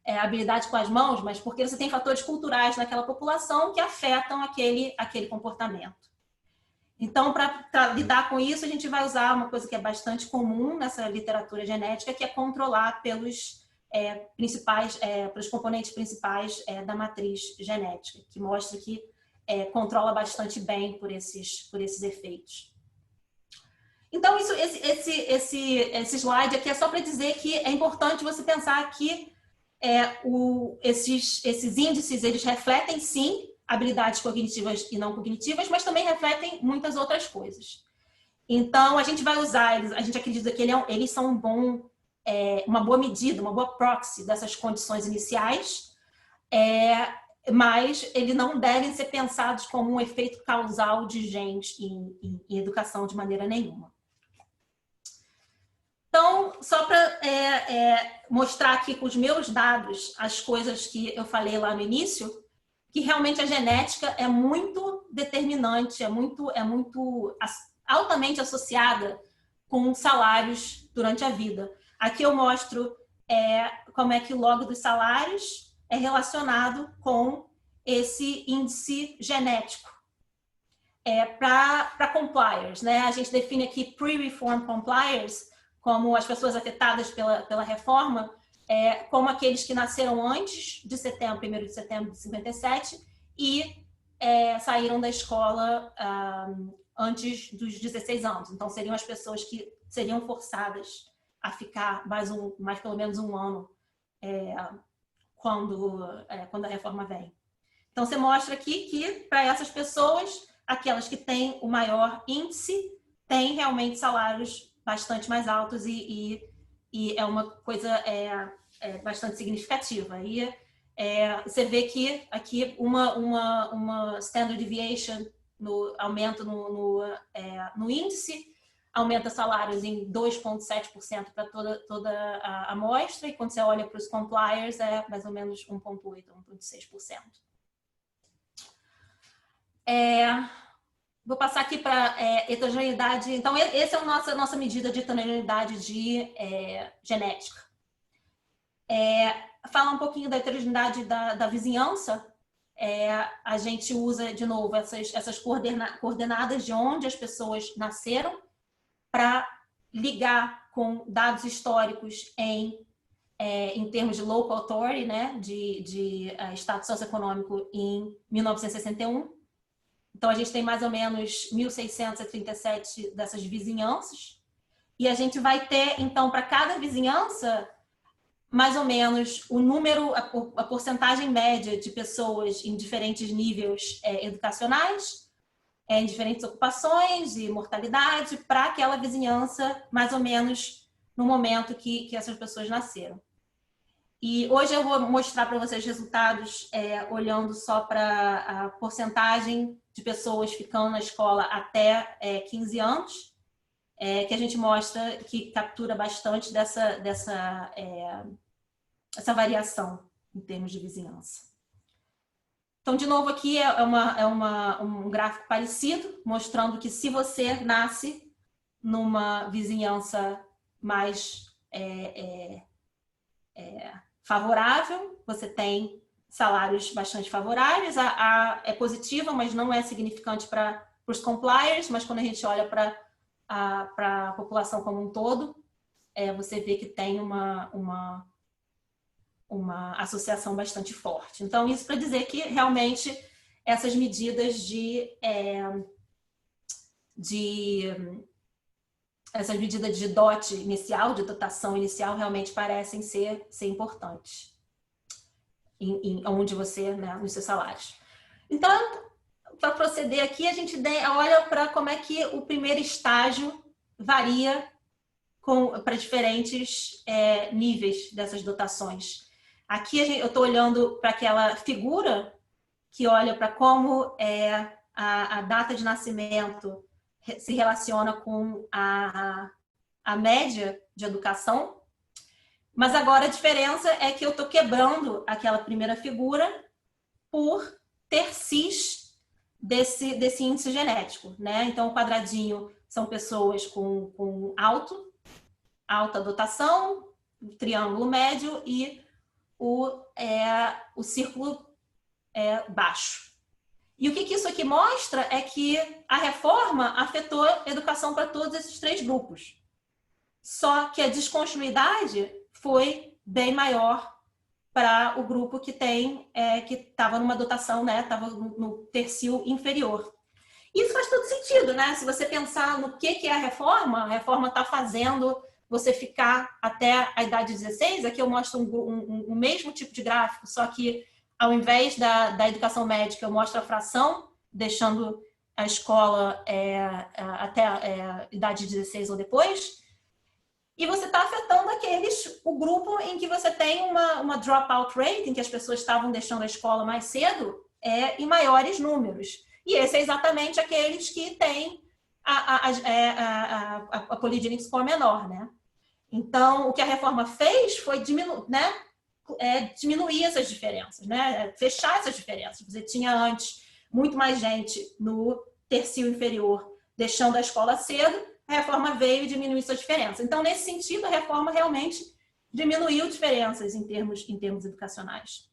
habilidade com as mãos, mas porque você tem fatores culturais naquela população que afetam aquele comportamento. Então, para lidar com isso, a gente vai usar uma coisa que é bastante comum nessa literatura genética, que é controlar pelos componentes principais da matriz genética, que mostra que controla bastante bem por esses efeitos. Então, esse slide aqui é só para dizer que é importante você pensar que esses índices, eles refletem, sim, habilidades cognitivas e não cognitivas, mas também refletem muitas outras coisas. Então, a gente vai usar eles, a gente acredita que eles são uma boa medida, uma boa proxy dessas condições iniciais, mas eles não devem ser pensados como um efeito causal de genes em educação de maneira nenhuma. Então, só para mostrar aqui com os meus dados as coisas que eu falei lá no início, que realmente a genética é muito determinante, é muito altamente associada com salários durante a vida. Aqui eu mostro como é que o log dos salários é relacionado com esse índice genético. Para compliers, né? A gente define aqui pre-reform compliers como as pessoas afetadas pela reforma, como aqueles que nasceram antes de 1º de setembro de 57 e saíram da escola antes dos 16 anos. Então, seriam as pessoas que seriam forçadas a ficar mais pelo menos um ano quando a reforma vem. Então, você mostra aqui que, para essas pessoas, aquelas que têm o maior índice, têm realmente salários bastante mais altos e é uma coisa bastante significativa. E você vê que aqui uma standard deviation no aumento no índice, aumenta salários em 2,7% para toda a amostra, e quando você olha para os compliers é mais ou menos 1,8%, 1,6%. Vou passar aqui para heterogeneidade. Então, essa é a nossa medida de heterogeneidade genética. Falar um pouquinho da heterogeneidade da vizinhança. A gente usa, de novo, essas coordenadas de onde as pessoas nasceram para ligar com dados históricos em termos de local authority, né, de status socioeconômico em 1961. Então, a gente tem mais ou menos 1.637 dessas vizinhanças. E a gente vai ter, então, para cada vizinhança, mais ou menos o número, a porcentagem média de pessoas em diferentes níveis educacionais, em diferentes ocupações e mortalidade, para aquela vizinhança, mais ou menos no momento que essas pessoas nasceram. E hoje eu vou mostrar para vocês resultados olhando só para a porcentagem de pessoas ficando na escola até 15 anos, que a gente mostra que captura bastante dessa variação em termos de vizinhança. Então, de novo, aqui um gráfico parecido, mostrando que se você nasce numa vizinhança mais favorável, você tem salários bastante favoráveis. É positiva, mas não é significante para os compliers, mas quando a gente olha para a população como um todo, você vê que tem uma associação bastante forte. Então, isso para dizer que realmente essas medidas de DOT inicial, de dotação inicial, realmente parecem ser importantes onde você, né, nos seus salários. Então, para proceder aqui, a gente olha para como é que o primeiro estágio varia para diferentes níveis dessas dotações. Aqui eu estou olhando para aquela figura que olha para como a data de nascimento se relaciona com a média de educação, mas agora a diferença é que eu estou quebrando aquela primeira figura por ter cis desse índice genético, né? Então, o quadradinho são pessoas com alta dotação, o triângulo médio e o círculo baixo. E o que isso aqui mostra é que a reforma afetou a educação para todos esses três grupos. Só que a descontinuidade foi bem maior para o grupo que estava numa dotação, né, estava no tercio inferior. Isso faz todo sentido, né? Se você pensar no que é a reforma está fazendo você ficar até a idade de 16. Aqui eu mostro o mesmo tipo de gráfico, só que ao invés da educação médica, eu mostro a fração, deixando a escola até a idade de 16 ou depois. E você está afetando o grupo em que você tem uma dropout rate, em que as pessoas estavam deixando a escola mais cedo, em maiores números. E esse é exatamente aqueles que têm a polygenic score menor, né? Então, o que a reforma fez foi diminuir essas diferenças, né? Fechar essas diferenças. Você tinha antes muito mais gente no tercio inferior deixando a escola cedo, a reforma veio e diminuiu essa diferença. Então, nesse sentido, a reforma realmente diminuiu diferenças em termos educacionais.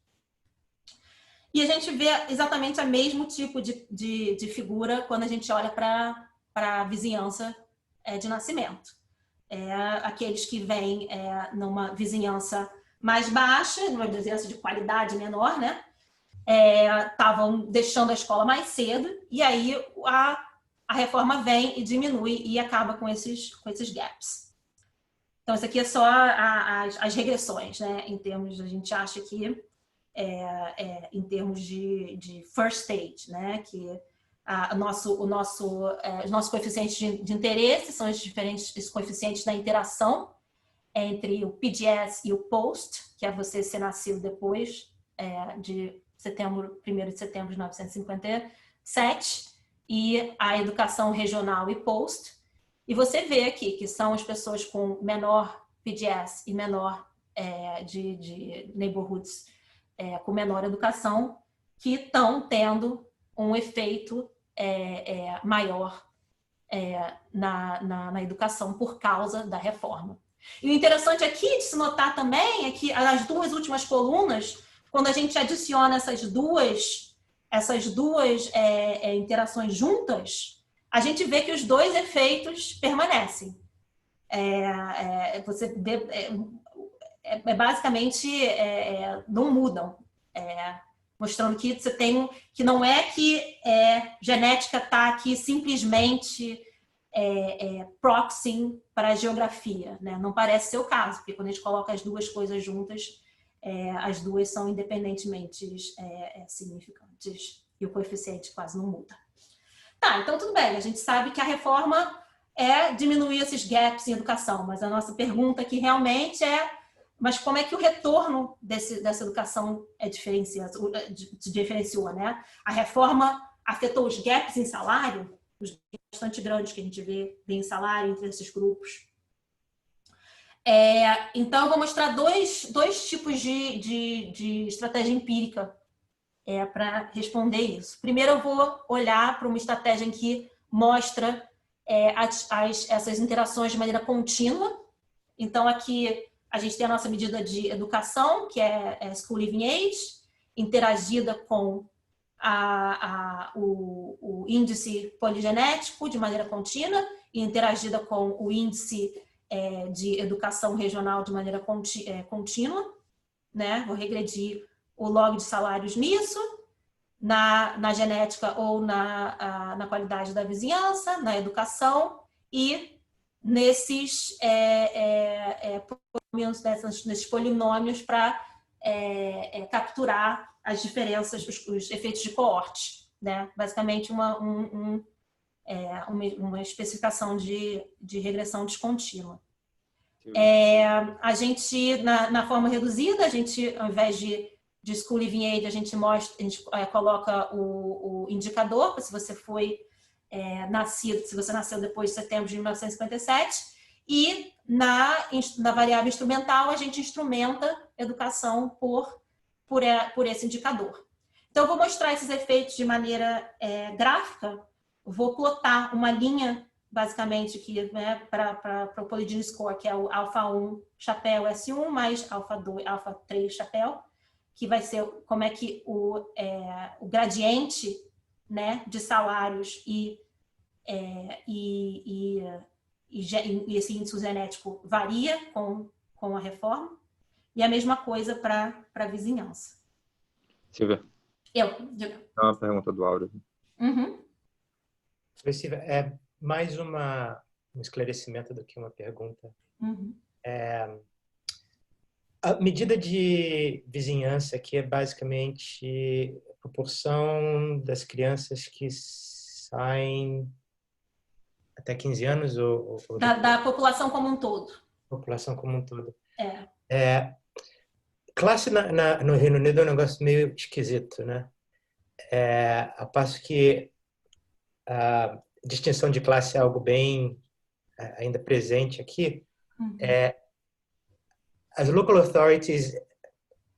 E a gente vê exatamente o mesmo tipo de figura quando a gente olha para a vizinhança de nascimento. Aqueles que vêm numa vizinhança mais baixa, numa vizinhança de qualidade menor, né? Estavam deixando a escola mais cedo, e aí a reforma vem e diminui e acaba com esses gaps. Então, isso aqui é só as regressões, né? Em termos, a gente acha que, em termos de first stage, né? Que os nossos coeficientes de interesse são os coeficientes da interação entre o PGS e o POST, que é você ser nascido depois de 1º de setembro de 1957, e a educação regional e POST. E você vê aqui que são as pessoas com menor PGS e menor de neighborhoods com menor educação que estão tendo um efeito maior na educação por causa da reforma. E o interessante aqui de se notar também é que as duas últimas colunas, quando a gente adiciona essas duas interações juntas, a gente vê que os dois efeitos permanecem. Você vê, basicamente não mudam, mostrando que você tem que não é que genética está aqui simplesmente proxying para a geografia, né? Não parece ser o caso, porque quando a gente coloca as duas coisas juntas, as duas são independentemente significantes e o coeficiente quase não muda. Tá, então tudo bem, a gente sabe que a reforma diminuir esses gaps em educação, mas a nossa pergunta aqui realmente mas como é que o retorno dessa educação se diferenciou, né? A reforma afetou os gaps em salário, os gaps bastante grandes que a gente vê em salário entre esses grupos. Então, eu vou mostrar dois tipos de estratégia empírica para responder isso. Primeiro, eu vou olhar para uma estratégia em que mostra essas interações de maneira contínua. Então, aqui a gente tem a nossa medida de educação, que é School Living Age, interagida com o índice poligenético de maneira contínua e interagida com o índice de educação regional de maneira contínua, né? Vou regredir o log de salários nisso, na genética ou na qualidade da vizinhança, na educação e nesses polinômios para capturar as diferenças, os efeitos de coorte, né? Basicamente uma especificação de regressão descontínua. A gente, na forma reduzida, a gente, ao invés de School Living Age, a gente coloca o indicador, se você foi nascido, se você nasceu depois de setembro de 1957, e na variável instrumental a gente instrumenta educação por esse indicador. Então, eu vou mostrar esses efeitos de maneira gráfica. Vou plotar uma linha, basicamente, aqui, né, para o Polygenic Score, que é o alfa 1 chapéu S1 mais alfa 2, alfa 3 chapéu, que vai ser como é que o gradiente, né, de salários e esse índice genético varia com a reforma. E a mesma coisa para a vizinhança. Silvia. Diga. É uma pergunta do áudio. Uhum. Silvia, mais um esclarecimento do que uma pergunta. Uhum. A medida de vizinhança aqui é basicamente a proporção das crianças que saem até 15 anos ou Da população como um todo. população como um todo. É. Classe no Reino Unido é um negócio meio esquisito, né? A passo que a distinção de classe é algo bem ainda presente aqui. Uhum. As local authorities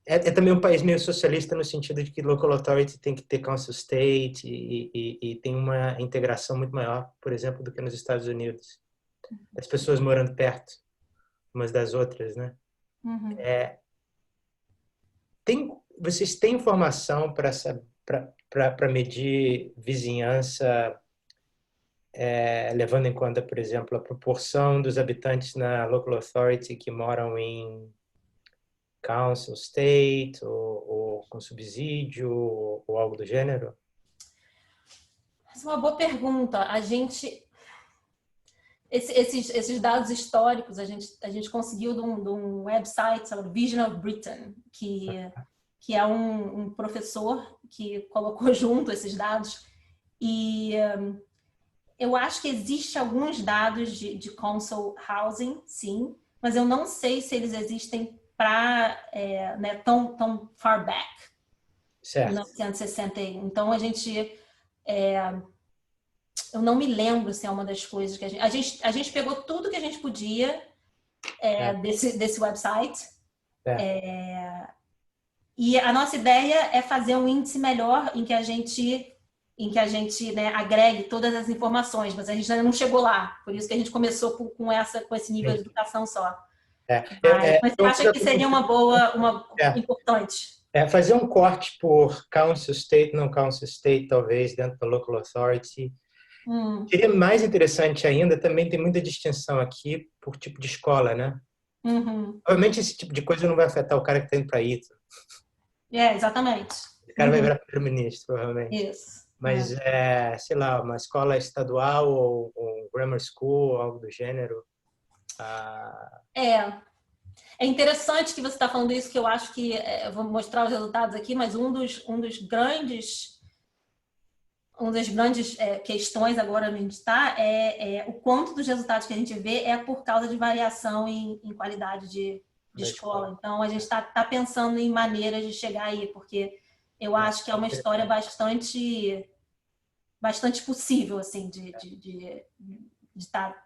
é também um país meio socialista no sentido de que local authority tem que ter council state e tem uma integração muito maior, por exemplo, do que nos Estados Unidos. As pessoas morando perto umas das outras, né? Uhum. Vocês têm informação para medir vizinhança, levando em conta, por exemplo, a proporção dos habitantes na local authority que moram em council state ou com subsídio ou algo do gênero? Essa é uma boa pergunta. A gente... Esses dados históricos a gente conseguiu de um website chamado Vision of Britain, que é um professor que colocou junto esses dados. E eu acho que existe alguns dados de council housing, sim, mas eu não sei se eles existem para né, tão far back, Certo. 1961. Então a gente eu não me lembro se é uma das coisas que a gente pegou tudo que a gente podia desse website. E a nossa ideia é fazer um índice melhor em que a gente né, agregue todas as informações, mas a gente ainda não chegou lá. Por isso que a gente começou com esse nível de educação só. Mas eu acho que seria uma importante. Fazer um corte por council state, não council state, talvez, dentro da local authority. Seria mais interessante ainda, também tem muita distinção aqui por tipo de escola, né? Uhum. Obviamente esse tipo de coisa não vai afetar o cara que está indo para ITA. Exatamente. O cara vai virar primeiro-ministro, provavelmente. Isso. Mas, sei lá, uma escola estadual ou um grammar school, algo do gênero. É interessante que você está falando isso, que eu acho que eu vou mostrar os resultados aqui, mas uma das grandes questões agora onde a gente está é o quanto dos resultados que a gente vê é por causa de variação em qualidade de escola. Então, a gente está pensando em maneiras de chegar aí, porque eu acho que é uma história bastante possível, assim, de estar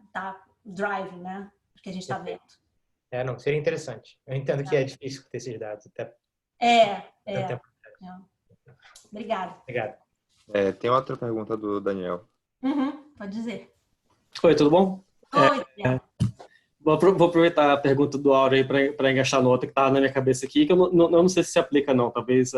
driving, né? O que a gente está vendo. Não, seria interessante. Eu entendo que é difícil ter esses dados. Até Obrigada. Obrigado. Tem outra pergunta do Daniel. Pode dizer. Oi, tudo bom? Oi, Daniel. Vou aproveitar a pergunta do Áureo aí para engaixar na outra que estava na minha cabeça aqui, que eu não sei se aplica não, talvez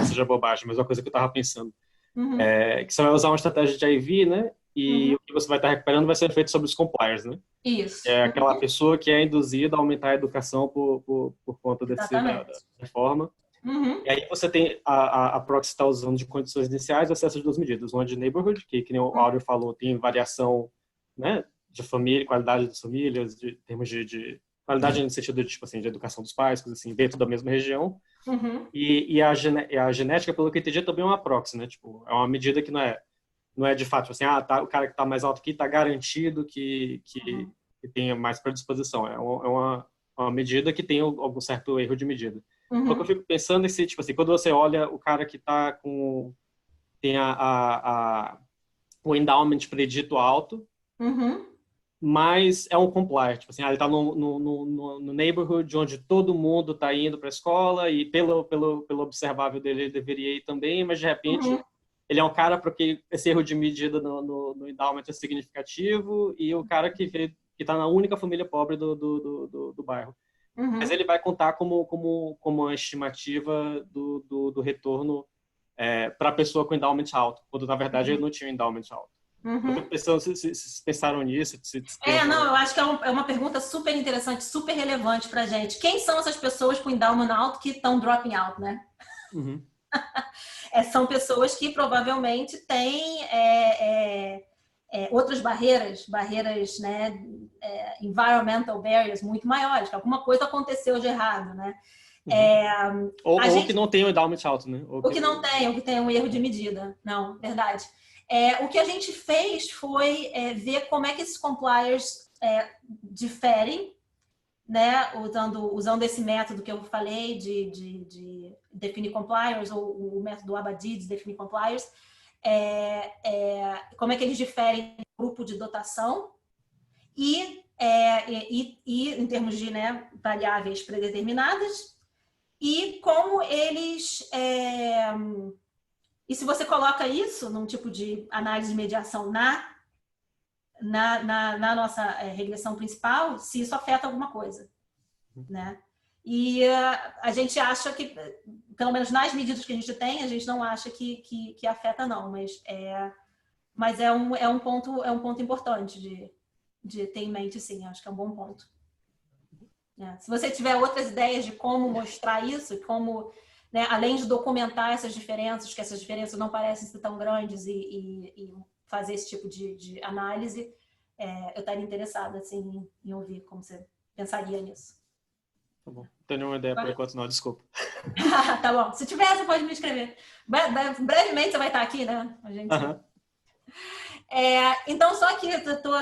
seja bobagem, mas é uma coisa que eu estava pensando. Que você vai usar uma estratégia de IV, né? E o que você vai estar recuperando vai ser feito sobre os compliers, né? Isso. É aquela pessoa que é induzida a aumentar a educação por conta da reforma. E aí você tem a proxy está usando de condições iniciais essas duas medidas, uma de neighborhood, que nem o Áureo falou, tem variação, né, de família, qualidade das famílias, de termos de qualidade no sentido de, tipo assim, de educação dos pais, coisas assim, dentro da mesma região. E a genética, pelo que eu entendi, também é uma proxy, né? Tipo, é uma medida que não é de fato, tipo assim, o cara que está mais alto aqui está garantido que tenha mais predisposição. É uma medida que tem algum certo erro de medida. Só que eu fico pensando se, tipo assim, quando você olha o cara que está tem o endowment predito alto, mas é um complier, tipo assim, ele está no neighborhood onde todo mundo está indo para a escola e pelo observável dele ele deveria ir também, mas de repente ele é um cara porque esse erro de medida no endowment é significativo e o cara que está na única família pobre do bairro. Mas ele vai contar como uma estimativa do retorno para a pessoa com endowment alto, quando na verdade ele não tinha endowment alto. Eu fico pensando se pensaram nisso. Eu acho que é uma pergunta super interessante, super relevante para a gente. Quem são essas pessoas com endowment alto que estão dropping out, né? São pessoas que provavelmente têm outras barreiras, né, environmental barriers muito maiores, que alguma coisa aconteceu de errado, né? Ou que não tem um endowment alto, né? Ou que não tem, ou que tem um erro de medida. Não, verdade. O que a gente fez foi ver como é que esses compliers diferem, né, usando esse método que eu falei de definir compliers, ou o método Abadi de definir compliers, como é que eles diferem do grupo de dotação e em termos de, né, variáveis predeterminadas, e como eles... e se você coloca isso num tipo de análise de mediação na nossa regressão principal, se isso afeta alguma coisa, né? E a gente acha que, pelo menos nas medidas que a gente tem, a gente não acha que afeta, não, mas é um ponto importante de ter em mente, sim, acho que é um bom ponto. Se você tiver outras ideias de como mostrar isso, como, né, além de documentar essas diferenças, que essas diferenças não parecem ser tão grandes, e fazer esse tipo de análise, eu estaria interessada assim, em ouvir como você pensaria nisso. Tá bom. Não tenho nenhuma ideia por enquanto, não, desculpa. Tá bom. Se tiver, você pode me escrever. Brevemente você vai estar aqui, né? A gente... então, só que eu tô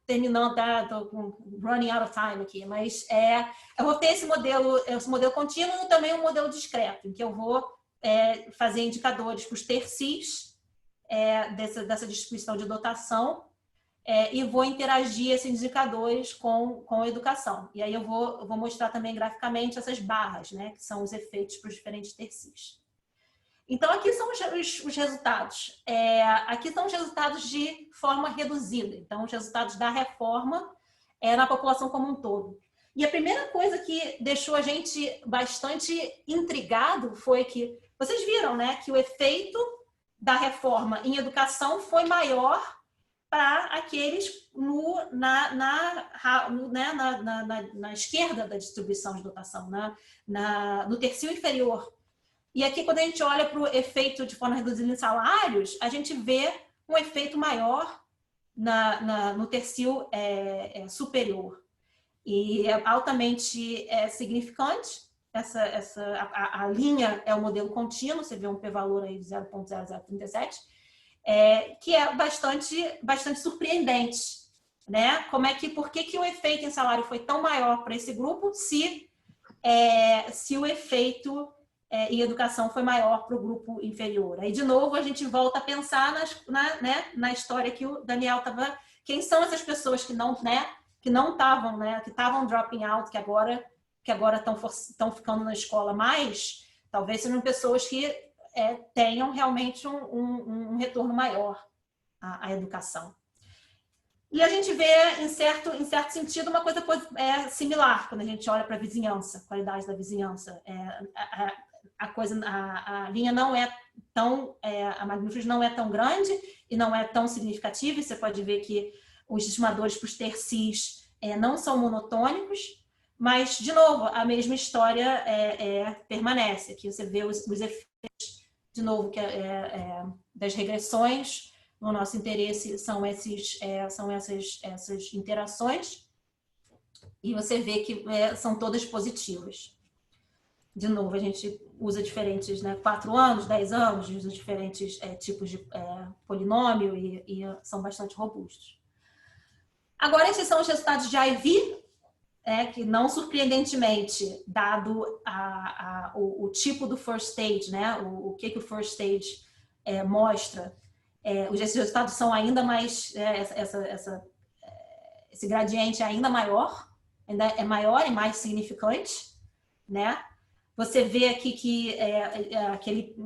terminando, tá? Tô running out of time aqui, mas eu vou ter esse modelo contínuo e também um modelo discreto, em que eu vou fazer indicadores para os tercis dessa distribuição de dotação, e vou interagir esses indicadores com a educação. E aí eu vou mostrar também graficamente essas barras, né, que são os efeitos para os diferentes tercis. Então, aqui são os resultados. Aqui são os resultados de forma reduzida. Então, os resultados da reforma na população como um todo. E a primeira coisa que deixou a gente bastante intrigado foi que, vocês viram, né, que o efeito da reforma em educação foi maior para aqueles na esquerda da distribuição de dotação, no tercio inferior. E aqui, quando a gente olha para o efeito de forma reduzida em salários, a gente vê um efeito maior no tercio superior. E é altamente significante. A linha é o modelo contínuo, você vê um p-valor aí de 0,0037, que é bastante surpreendente, né? Por que o efeito em salário foi tão maior para esse grupo se o efeito em educação foi maior para o grupo inferior? Aí, de novo, a gente volta a pensar na história que o Daniel estava... Quem são essas pessoas que não estavam, né? Que estavam dropping out, que agora estão ficando na escola mais? Talvez sejam pessoas que tenham realmente um retorno maior à educação. E a gente vê, em certo sentido, uma coisa similar quando a gente olha para a vizinhança, qualidade da vizinhança. A linha não é tão... a magnitude não é tão grande e não é tão significativa, e você pode ver que os estimadores para os tercis não são monotônicos, mas, de novo, a mesma história permanece. Aqui você vê os efeitos, de novo, das regressões. No nosso interesse são essas interações, e você vê que são todas positivas. De novo, a gente usa diferentes, né, 4 anos, 10 anos, usa diferentes tipos de polinômio, e são bastante robustos. Agora, esses são os resultados de IV, que não surpreendentemente, dado o tipo do first stage, né, o que o first stage mostra, esses resultados são ainda mais, esse gradiente é ainda maior, é maior e mais significante, né? Você vê aqui que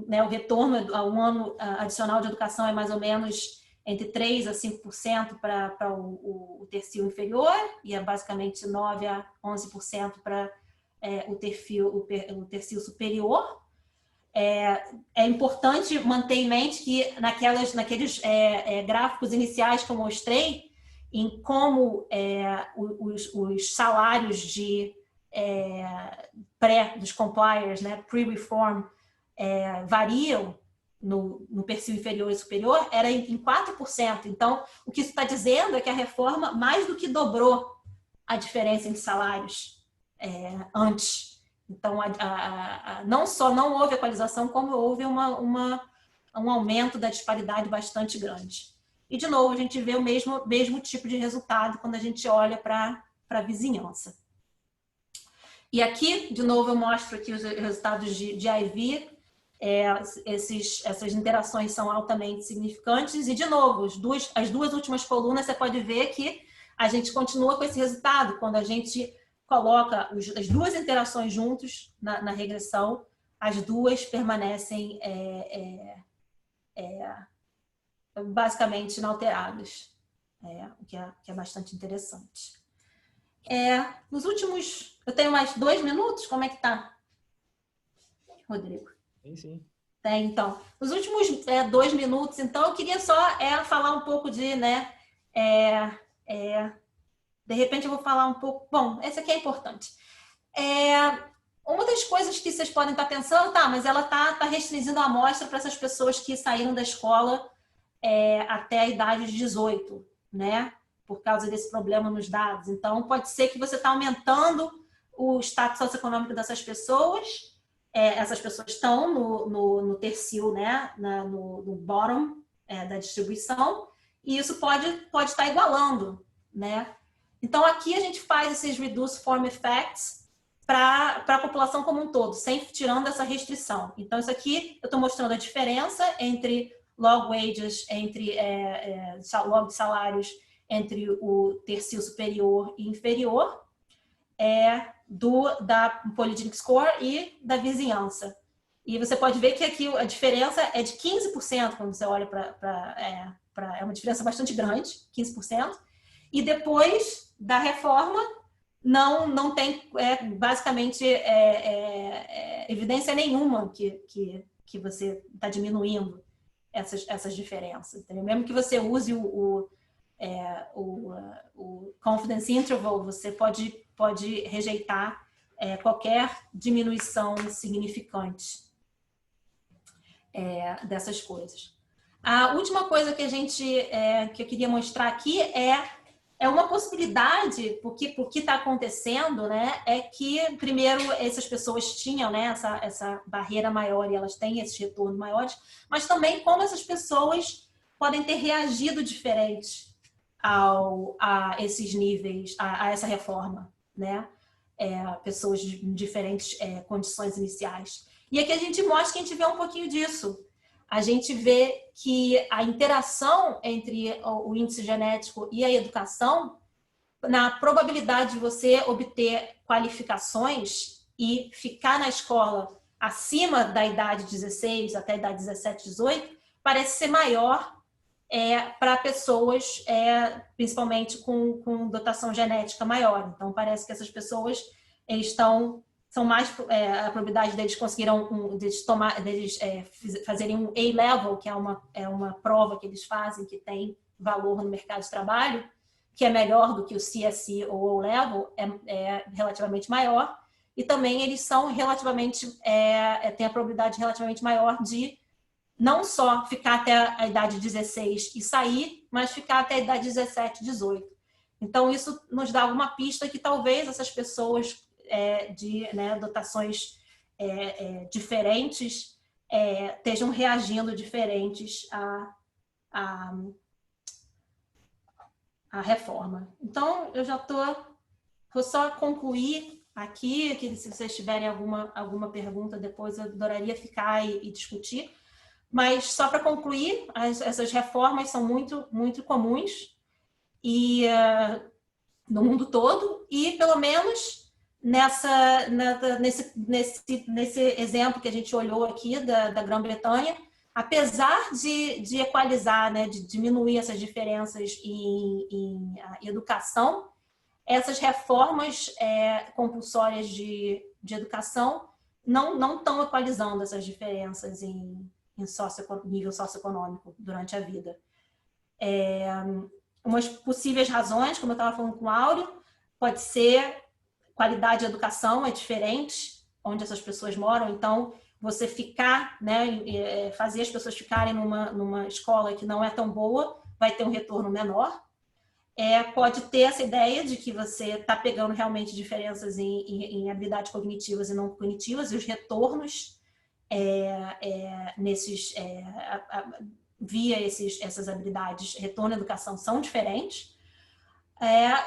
o retorno a um ano adicional de educação é mais ou menos entre 3% a 5% para o tercio inferior, e é basicamente 9% a 11% para o tercio superior. É importante manter em mente que naqueles gráficos iniciais que eu mostrei, em como os salários dos compliers, né, pre-reform, variam, no perfil inferior e superior era em 4%. Então, o que isso está dizendo é que a reforma mais do que dobrou a diferença entre salários antes. Então, não só não houve equalização, como houve um aumento da disparidade bastante grande. E, de novo, a gente vê o mesmo tipo de resultado quando a gente olha para a vizinhança. E aqui, de novo, eu mostro aqui os resultados de IV. Essas interações são altamente significantes. E, de novo, as duas últimas colunas, você pode ver que a gente continua com esse resultado. Quando a gente coloca as duas interações juntos na regressão, as duas permanecem basicamente inalteradas, o que é bastante interessante. Nos últimos... Eu tenho mais 2 minutos? Como é que tá, Rodrigo? Sim. Então, nos últimos 2 minutos, então, eu queria só falar um pouco de, né, de repente eu vou falar um pouco... Bom, esse aqui é importante. Uma das coisas que vocês podem estar pensando, mas ela está restringindo a amostra para essas pessoas que saíram da escola até a idade de 18, né? Por causa desse problema nos dados. Então, pode ser que você está aumentando o status socioeconômico dessas pessoas. Essas pessoas estão no tercio, né? No bottom da distribuição, e isso pode estar igualando, né? Então, aqui a gente faz esses reduce form effects para a população como um todo, sem tirando essa restrição. Então, isso aqui eu estou mostrando a diferença entre log wages, entre log salários, entre o tercio superior e inferior, da Polygenic Score e da vizinhança. E você pode ver que aqui a diferença é de 15% quando você olha é uma diferença bastante grande, 15%. E depois da reforma, não tem basicamente evidência nenhuma que você está diminuindo essas diferenças. Entendeu? Mesmo que você use o confidence interval, você pode rejeitar qualquer diminuição significante dessas coisas. A última coisa que eu queria mostrar aqui é uma possibilidade, porque o que está acontecendo, né, é que, primeiro, essas pessoas tinham, né, essa barreira maior e elas têm esses retornos maiores, mas também como essas pessoas podem ter reagido diferente a esses níveis, a essa reforma, né? Pessoas de diferentes condições iniciais. E aqui a gente mostra que a gente vê um pouquinho disso. A gente vê que a interação entre o índice genético e a educação, na probabilidade de você obter qualificações e ficar na escola acima da idade 16 até a idade 17, 18, parece ser maior para pessoas, principalmente com dotação genética maior. Então, parece que essas pessoas são mais, a probabilidade deles fazerem um A-Level, que é uma prova que eles fazem que tem valor no mercado de trabalho, que é melhor do que o CSE ou O-Level, é relativamente maior. E também eles são relativamente, têm a probabilidade relativamente maior de não só ficar até a idade 16 e sair, mas ficar até a idade 17, 18. Então, isso nos dá alguma pista que talvez essas pessoas de dotações diferentes estejam reagindo diferentes à reforma. Então, eu já vou só concluir aqui, que se vocês tiverem alguma pergunta depois, eu adoraria ficar e discutir. Mas, só para concluir, essas reformas são muito, muito comuns no mundo todo, e pelo menos nesse exemplo que a gente olhou aqui da Grã-Bretanha, apesar de equalizar, né, de diminuir essas diferenças em educação, essas reformas compulsórias de educação não estão equalizando essas diferenças em nível socioeconômico durante a vida. Umas possíveis razões, como eu estava falando com o Áureo, pode ser qualidade de educação é diferente onde essas pessoas moram. Então, você ficar, né, fazer as pessoas ficarem numa escola que não é tão boa, vai ter um retorno menor. Pode ter essa ideia de que você está pegando realmente diferenças em habilidades cognitivas e não cognitivas, e os retornos via essas habilidades, retorno à educação, são diferentes.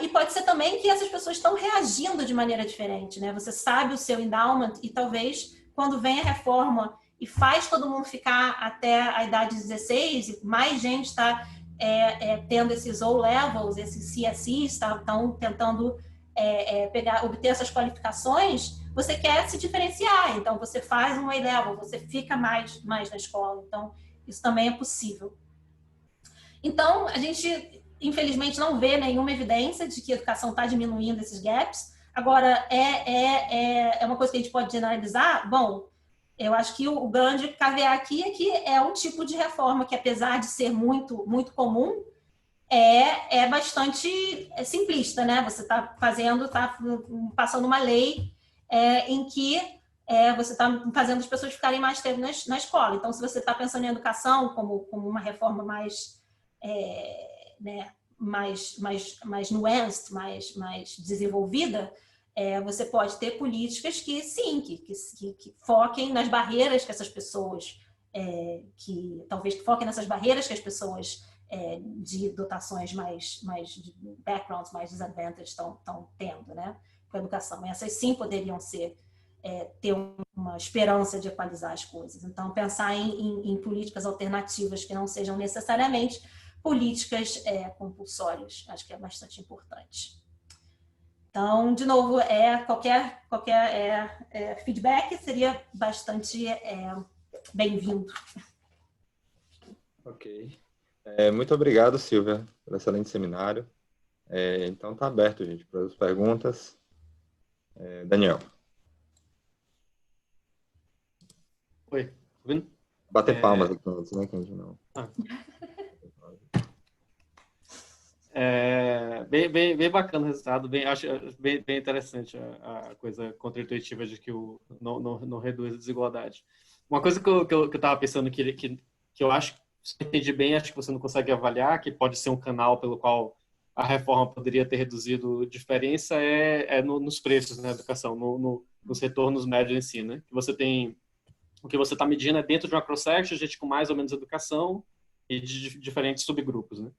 E pode ser também que essas pessoas estão reagindo de maneira diferente, né? Você sabe o seu endowment e talvez quando vem a reforma e faz todo mundo ficar até a idade de 16 e mais gente está tendo esses O-levels, esses CSEs, estão tentando obter essas qualificações, você quer se diferenciar, então você faz um A-level, você fica mais na escola, então isso também é possível. Então, a gente, infelizmente, não vê nenhuma evidência de que a educação está diminuindo esses gaps. Agora, é uma coisa que a gente pode generalizar? Bom, eu acho que o grande caveat aqui é que é um tipo de reforma que, apesar de ser muito, muito comum, é bastante simplista, né? Você está passando uma lei em que você está fazendo as pessoas ficarem mais tempo na escola. Então, se você está pensando em educação como uma reforma mais nuanced, mais desenvolvida, você pode ter políticas que, sim, que foquem nas barreiras que essas pessoas, talvez foquem nessas barreiras que as pessoas de dotações de backgrounds mais disadvantaged estão tendo, né, com a educação. Essas, sim, poderiam ter uma esperança de equalizar as coisas. Então, pensar em políticas alternativas que não sejam necessariamente políticas compulsórias, acho que é bastante importante. Então, de novo, qualquer feedback seria bastante bem-vindo. Ok. Muito obrigado, Silvia, pelo excelente seminário. Então, está aberto, gente, para as perguntas. Daniel. Oi, tá vendo? Bater palmas aqui antes, né, que a gente não... Bem bacana o resultado, acho bem interessante a coisa contra-intuitiva de que não reduz a desigualdade. Uma coisa que eu estava pensando que eu acho, se eu entendi bem, acho que você não consegue avaliar, que pode ser um canal pelo qual a reforma poderia ter reduzido diferença, nos preços na educação, nos retornos médios em si, né? O que você está medindo é dentro de uma cross-section, gente com mais ou menos educação e de diferentes subgrupos, né?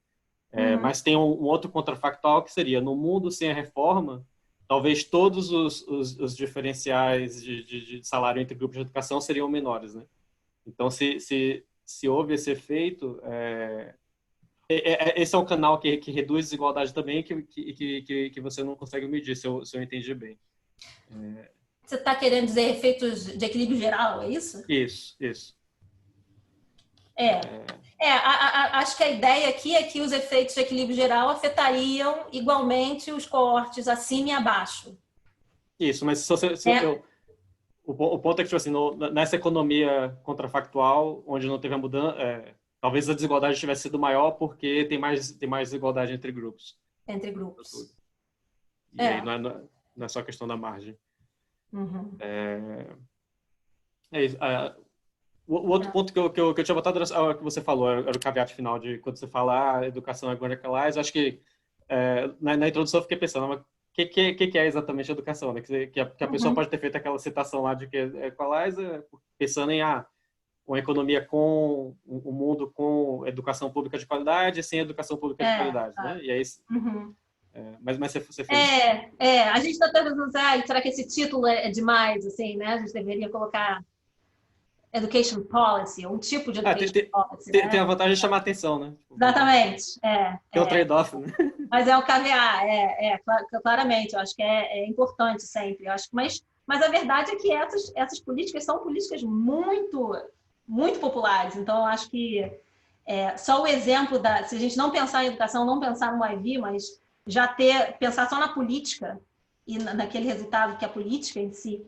Mas tem um outro contrafactual que seria, no mundo sem a reforma, talvez todos os diferenciais de salário entre grupos de educação seriam menores, né? Então, se houve esse efeito, esse é um canal que reduz desigualdade também, que você não consegue medir, se eu entendi bem. Você está querendo dizer efeitos de equilíbrio geral, é isso? Isso. Acho que a ideia aqui é que os efeitos de equilíbrio geral afetariam igualmente os coortes acima e abaixo. Isso, mas o ponto é que, tipo assim, nessa economia contrafactual, onde não teve a mudança, talvez a desigualdade tivesse sido maior porque tem mais desigualdade entre grupos. Entre grupos. E aí não é só questão da margem. Uhum. Isso. O outro ponto que eu tinha botado era o que você falou, era o caveat final de quando você fala educação é going to equalize. Acho que na introdução eu fiquei pensando, mas o que é exatamente educação? Né? Que a pessoa pode ter feito aquela citação lá de que é equalize, pensando em uma economia com um mundo com educação pública de qualidade e sem educação pública de qualidade, né? E aí, mas você fez... a gente está pensando, será que esse título é demais, assim, né? A gente deveria colocar Education Policy, um tipo de Education Policy. Tem a vantagem de chamar atenção, né? Exatamente. Tem um trade-off, né? Mas é o caveat, claramente. Eu acho que é importante sempre. Eu acho, mas a verdade é que essas políticas são políticas muito, muito populares. Então, eu acho que só o exemplo se a gente não pensar em educação, não pensar no IV, mas pensar só na política e naquele resultado que é a política em si,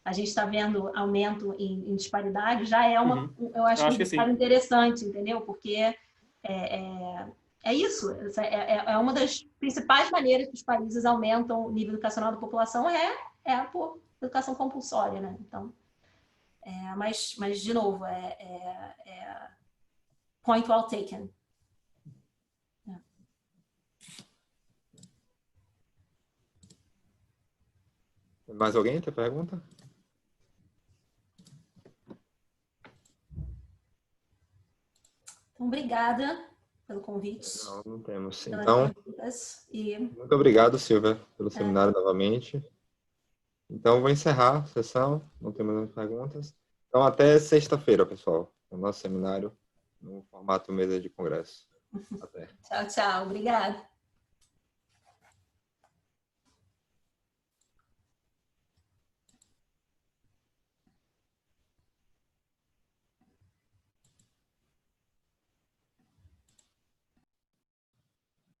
a gente está vendo aumento em disparidade, já é eu acho que um resultado interessante, entendeu? Porque é isso, é uma das principais maneiras que os países aumentam o nível educacional da população por educação compulsória, né? Então, Mas, de novo, point well taken. Mais alguém tem pergunta? Então, obrigada pelo convite. Não temos. Então, e... muito obrigado, Silvia, pelo seminário novamente. Então, vou encerrar a sessão. Não temos mais perguntas. Então, até sexta-feira, pessoal, o nosso seminário no formato mesa de congresso. Até. Tchau, tchau. Obrigada.